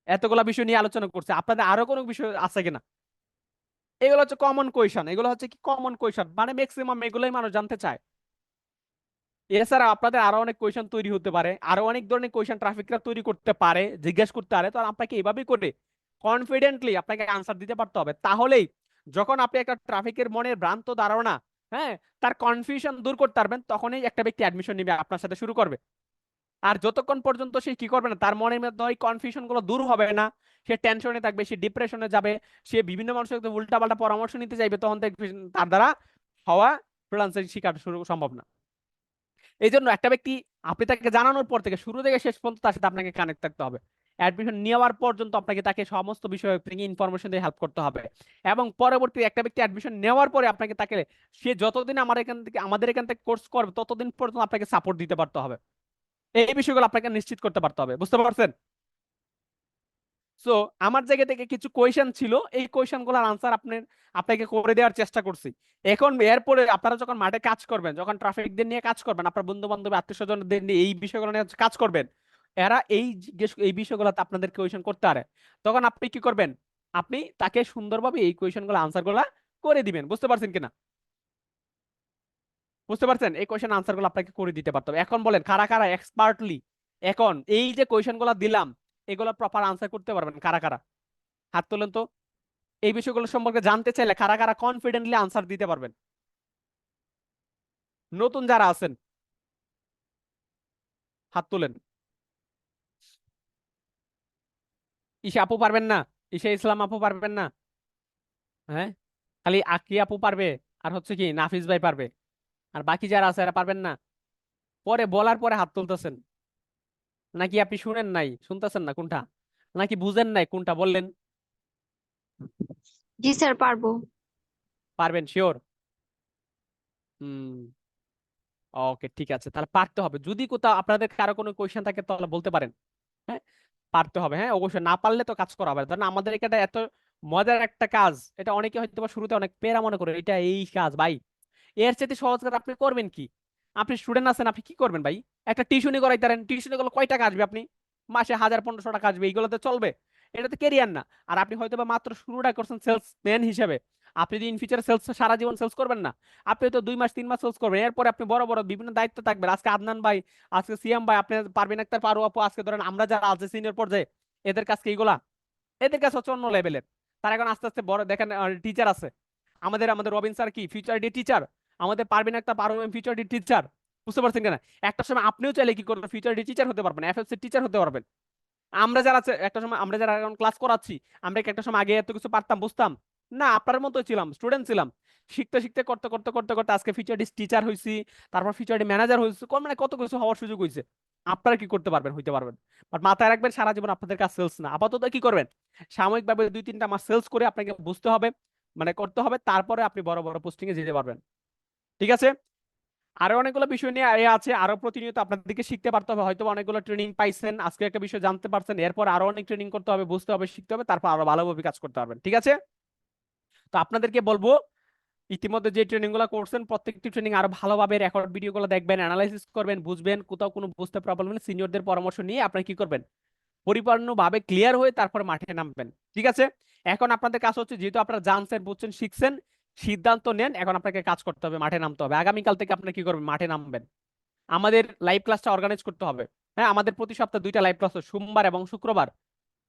এতগুলা বিষয় নিয়ে আলোচনা করছে, আপনাদের আরো কোনো বিষয় আছে কিনা? এগুলো হচ্ছে কমন কোয়েশন, এগুলো হচ্ছে কি কমন কোয়েশন, মানে ম্যাক্সিমাম এগুলোই মানুষ জানতে চায়। এছাড়া আপনাদের আরো অনেক কোয়েশন তৈরি হতে পারে, আরো অনেক ধরনের কোয়েশন ট্রাফিকরা তৈরি করতে পারে, জিজ্ঞেস করতে পারে, তো আপনাকে এভাবেই করে কনফিডেন্টলি আপনাকে আনসার দিতে পারতে হবে। তাহলেই যখন আপনি একটা ট্রাফিকের মনের ভ্রান্ত ধারণা, হ্যাঁ, তার কনফিউশন দূর করতে পারবেন, তখনই একটা ব্যক্তি অ্যাডমিশন নিবে আপনার সাথে শুরু করবে। আর যতক্ষণ পর্যন্ত সে কি করবে না, তার মনের মধ্যে ওই কনফিউশন গুলো দূর হবে না, সে টেনশনে থাকবে, সে ডিপ্রেশনে যাবে, সে বিভিন্ন মানুষের সাথে উল্টাপাল্টা পরামর্শ নিতে চাইবে, তখন দেখবে তার দ্বারা হওয়া ফ্রিল্যান্সিং শিকার শুরু সম্ভব না। এই জন্য একটা ব্যক্তি, আপনি তাকে জানানোর পর থেকে শুরু থেকে শেষ পর্যন্ত তার সাথে আপনাকে কানেক্ট থাকতে হবে। অ্যাডমিশন নেওয়ার পর্যন্ত আপনাকে তাকে সমস্ত বিষয়ে ইনফরমেশন দিয়ে হেল্প করতে হবে। এবং পরবর্তী একটা ব্যক্তি অ্যাডমিশন নেওয়ার পরে আপনাকে তাকে, সে যতদিন আমাদের এখান থেকে কোর্স করবে ততদিন পর্যন্ত আপনাকে সাপোর্ট দিতে পারতে হবে। এই বিষয়গুলো আপনাকে নিশ্চিত করতে পারতে হবে, বুঝতে পারছেন? সো আমার জায়গা থেকে কিছু কোয়েশন ছিল, এই কোয়েশন গুলোর আনসার আপনাকে করে দেওয়ার চেষ্টা করছি। এখন এরপরে আপনারা যখন মাঠে কাজ করবেন, যখন ট্রাফিকদের নিয়ে কাজ করবেন, আপনার বন্ধু বান্ধব আত্মীয় স্বজনদের নিয়ে এই বিষয়গুলো নিয়ে কাজ করবেন, এরা এই বিষয়গুলোতে আপনাদের কোয়েশন করতে পারে, তখন আপনি কি করবেন? আপনি তাকে সুন্দরভাবে এই কোয়েশন গুলো আনসার গুলা করে দিবেন। বুঝতে পারছেন কিনা? বুঝতে পারছেন? এই কোয়েশন আনসার গুলো আপনাকে করে দিতে পারতে হবে। এখন বলেন কারা কারা এক্সপার্টলি এখন এই যে কোয়েশন গুলো দিলাম এগুলো প্রপার আনসার করতে পারবেন? কারা কারা হাত তোলেন তো। এই বিষয়গুলো সম্পর্কে জানতে চাইলে কারা কারা কনফিডেন্টলি আনসার দিতে পারবেন? নতুন যারা আছেন হাত তুলেন। ঈশা আপু পারবেন না? ঈশা ইসলাম আপু পারবেন না? হ্যাঁ, খালি আকি আপু পারবে, আর হচ্ছে কি নাফিস ভাই পারবে, আর বাকি যারা আছে এরা পারবেন না? পরে বলার পরে হাত তুলতেছেন, নাকি আপনি শুনেন নাই, শুনতেছেন না কোনটা, নাকি বুঝেন নাই কোনটা বললেন? জি স্যার, পারবো। পারবেন শিওর? হুম, ওকে ঠিক আছে, তাহলে পারতে হবে। যদি কোথাও আপনাদের কারো কোনো কোয়েশ্চেন থাকে তাহলে বলতে পারেন। হ্যাঁ, পারতে হবে, হ্যাঁ অবশ্যই, না পারলে তো কাজ করা হবে না। ধরেন আমাদের এটা এত মজার একটা কাজ, এটা অনেকে হয়তো বা শুরুতে অনেক পেরা মনে করে, এটা এই কাজ ভাই, এর চাইতে সহজ কাজ আপনি করবেন কি? আপনি স্টুডেন্ট আছেন, আপনি কি করবেন ভাই? একটা টিউশনি করাইতে পারেন, টিউশনি গুলো কয় টাকা আসবে? আপনি মাসে 1000-1500 টাকা আসবে, এইগুলোতে চলবে? এটা তো কেরিয়ার না। আর আপনি হয়তো বা মাত্র শুরুটা করছেন সেলসম্যান হিসেবে, আপনি যদি ইন ফিউচার সেলস সারা জীবন সেলস করবেন না, আপনি তো 2 মাস 3 মাস সেলস করবেন, এরপরে আপনি বড় বড় বিভিন্ন দায়িত্ব থাকবেন। আজকে আদনান ভাই, আজকে সিএম ভাই, আপনি পারবেন একটা পারো আপু, আজকে ধরেন আমরা যারা আছে সিনিয়র পর্যায়ে, এদের কাছে এইগুলা, এদের কাছে হচ্ছে অন্য লেভেলের। তারা এখন আস্তে আস্তে বড় দেখেন টিচার আছে, আমাদের আমাদের রবিন স্যার কি ফিউচার ডে টিচার, আমাদের পারবেন একটা পারো ফিউচার ডে টিচার। বুঝতে পারছেন কিনা? একটা সময় আপনিও চাইলে কি করবেন, ফিউচার ডে টিচার হতে পারবেন, এফএফসি টিচার হতে পারবেন। আমরা যারা একটা সময়, আমরা যারা এখন ক্লাস করাচ্ছি, আমরা কি একটা সময় আগে এত কিছু পারতাম বুঝতাম না? আপনার মতো ছিলাম, স্টুডেন্ট ছিলাম, শিখতে শিখতে করতে করতে করতে করতে আজকে ফিউচার ডে টিচার হয়েছি, তারপর ফিউচার ডে ম্যানেজার হয়েছি, মানে কত কিছু হওয়ার সুযোগ হয়েছে। আপনারা কি করতে পারবেন, হইতে পারবেন। বাট মাথায় রাখবেন সারা জীবন আপনাদের কাছে সেলস না, আপাতত কি করবেন, সাময়িকভাবে 2-3 মাস সেলস করে আপনাকে বুঝতে হবে, মানে করতে হবে, তারপরে আপনি বড় বড় পোস্টিং এ যেতে পারবেন। ঠিক আছে? আরো অনেকগুলো বিষয় নিয়ে আছে, আরো প্রতিনিয়ত আপনাদেরকে শিখতে পারতে হবে। হয়তো অনেকগুলো ট্রেনিং পাইছেন, আজকে একটা বিষয় জানতে পারছেন, এরপর আরো অনেক ট্রেনিং করতে হবে, বুঝতে হবে, শিখতে হবে, তারপর আরো ভালোভাবে কাজ করতে পারবেন। ঠিক আছে? তো আপনাদেরকে বলবো, ইতিমধ্যে যে ট্রেনিং গুলো করছেন প্রত্যেকটি ট্রেনিং আরো ভালোভাবে রেকর্ড ভিডিও গুলো দেখবেন, অ্যানালাইসিস করবেন, বুঝবেন, কোথাও কোনো বুঝতে প্রবলেম হলে সিনিয়রদের পরামর্শ নিয়ে আপনি কি করবেন, পরিপূর্ণভাবে ক্লিয়ার হয়ে তারপর মাঠে নামবেন। ঠিক আছে? এখন আপনাদের কাজ হচ্ছে, যেহেতু আপনারা জানছেন, বুঝছেন, শিখছেন, সিদ্ধান্ত নেন, এখন আপনাকে কাজ করতে হবে, মাঠে নামতে হবে। আগামীকাল থেকে আপনি কি করবেন, মাঠে নামবেন। আমাদের লাইভ ক্লাসটা অর্গানাইজ করতে হবে। হ্যাঁ, আমাদের প্রতি সপ্তাহে 2টা লাইভ ক্লাস, সোমবার এবং শুক্রবার।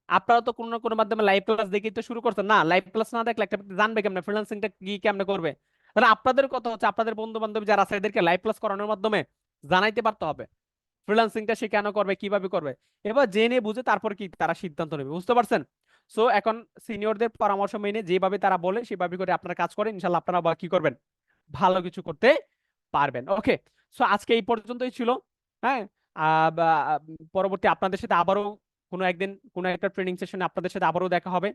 আপনারা তো কোনো না কোনো মাধ্যমে লাইভ ক্লাস দেখেই তো শুরু করছেন না, লাইভ ক্লাস না দেখলে একটা ব্যক্তি জানবে কেমনে ফ্রিল্যান্সিংটা কি কেমনে করবে? তাহলে আপনাদের কথা হচ্ছে আপনাদের বন্ধু বান্ধব যারা আছে এদেরকে লাইভ ক্লাস করানোর মাধ্যমে জানাইতে পারতে হবে ফ্রিল্যান্সিংটা সে কেন করবে, কিভাবে করবে। এবার জেনে বুঝে তারপর কি তারা সিদ্ধান্ত নেবে। বুঝতে পারছেন? সো এখন সিনিয়রদের পরামর্শ মেনে যেভাবে তারা বলে সেভাবে করে আপনারা কাজ করেন, ইনশাল্লাহ আপনারা আবার কি করবেন, ভালো কিছু করতে পারবেন। ওকে, সো আজকে এই পর্যন্তই ছিল। হ্যাঁ, পরবর্তী আপনাদের সাথে আবারও কোনো একদিন কোনো একটা ট্রেনিং সেশনে আপনাদের সাথে আবারও দেখা হবে।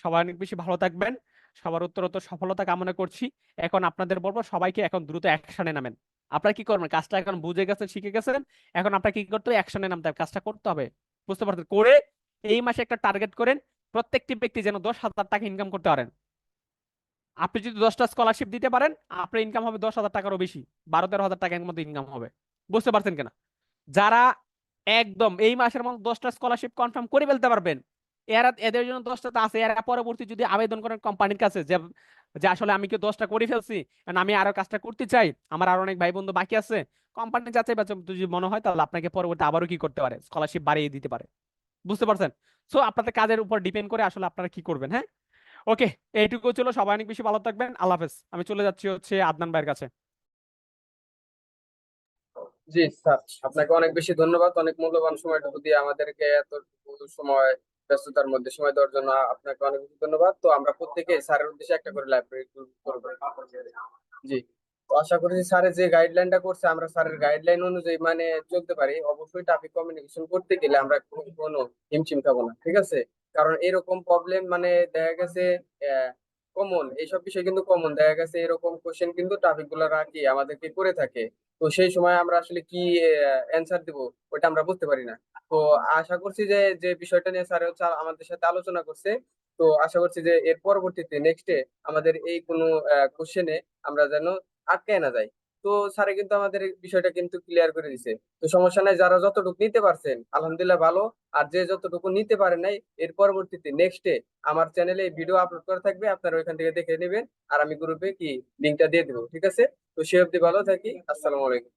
সবাই অনেক বেশি ভালো থাকবেন, সবার উত্তরোত্তর সফলতা কামনা করছি। এখন আপনাদের বলবো সবাইকে এখন দ্রুত অ্যাকশনে নামেন। আপনারা কি করবেন, কাজটা এখন বুঝে গেছেন, শিখে গেছেন, এখন আপনার কি করতে হবে, অ্যাকশনে নামতে হবে, কাজটা করতে হবে। বুঝতে পারছেন? করে এই মাসে একটা টার্গেট করেন, প্রত্যেকটি ব্যক্তি যেন 10,000 টাকা ইনকাম করতে পারেন। আপনি যদি 10টা স্কলারশিপ দিতে পারেন, আপনার ইনকাম হবে 10,000 টাকারও বেশি, 12-13 হাজার টাকার মধ্যে ইনকাম হবে। বুঝতে পারছেন কিনা? যারা একদম এই মাসের মধ্যে 10টা স্কলারশিপ কনফার্ম করে ফেলতে পারবেন, এরা এদের জন্য দোষটা তো আছে, এরা পরবর্তী যদি আবেদন করেন কোম্পানির কাছে যে যে আসলে আমি কি দোষটা করে ফেলছি, কারণ আমি আরো কাজটা করতে চাই, আমার আরো অনেক ভাই বন্ধু বাকি আছে, কোম্পানি যাচাই বাছাই যদি মনে হয় তাহলে আপনাকে পরবর্তী আবারও কি করতে পারে, স্কলারশিপ বাড়িয়ে দিতে পারে। বুঝতে পারছেন? সো আপনাদের কাজের উপর ডিপেন্ড করে আসলে আপনারা কি করবেন। হ্যাঁ, ওকে, এইটুকু ছিল। সবাই অনেক বেশি ভালো থাকবেন। আল্লাহ হাফেজ। আমি চলে যাচ্ছি হচ্ছে আদনান ভাইয়ের কাছে। জি স্যার, আপনাকে অনেক বেশি ধন্যবাদ, অনেক মূল্যবান সময়টুকু দিয়ে আমাদেরকে এতটুকু সময়, ব্যস্ততার মধ্যে সময় দেওয়ার জন্য আপনাকে অনেক বেশি ধন্যবাদ। তো আমরা প্রত্যেকে স্যারের উদ্দেশ্যে একটা করে লাইব্রেরি করবো। জি। তো আশা করি স্যারের যে গাইডলাইনটা করছে আমরা স্যারের গাইডলাইন অনুযায়ী মানে চলতে পারি। অবশ্যই ট্রাফিক কমিউনিকেশন করতে গেলে আমরা কোনো হিমশিম খাবো না, ঠিক আছে? কারণ এরকম প্রবলেম মানে দেখা গেছে কমন, এইসব বিষয় কিন্তু কমন, দেখা গেছে এরকম কোশ্চেন কিন্তু ট্রাফিক গুলো রাখি আমাদেরকে করে থাকে। তো সেই সময় আমরা আসলে কি অ্যান্সার দিব ওটা আমরা বুঝতে পারি না। তো আশা করছি যে যে বিষয়টা নিয়ে স্যার হচ্ছে আমাদের সাথে আলোচনা করছে, তো আশা করছি যে এর পরবর্তীতে নেক্সটে আমাদের এই কোনো কোশ্চেনে আমরা যেন আটকায় না যাই। তো স্যারে কিন্তু আমাদের এই বিষয়টা কিন্তু ক্লিয়ার করে দিছে। তো সমস্যা নাই, যারা যতটুকু নিতে পারছেন আলহামদুলিল্লাহ ভালো। আর যে যতটুকু নিতে পারে নাই, এর পরবর্তীতে নেক্সটে আমার চ্যানেলে ভিডিও আপলোড করা থাকবে, আপনারা ওইখান থেকে দেখে নেবেন। আর আমি গ্রুপে কি লিঙ্কটা দিয়ে দেবো, ঠিক আছে? তো সে অব্দি ভালো থাকি, আসসালামু আলাইকুম।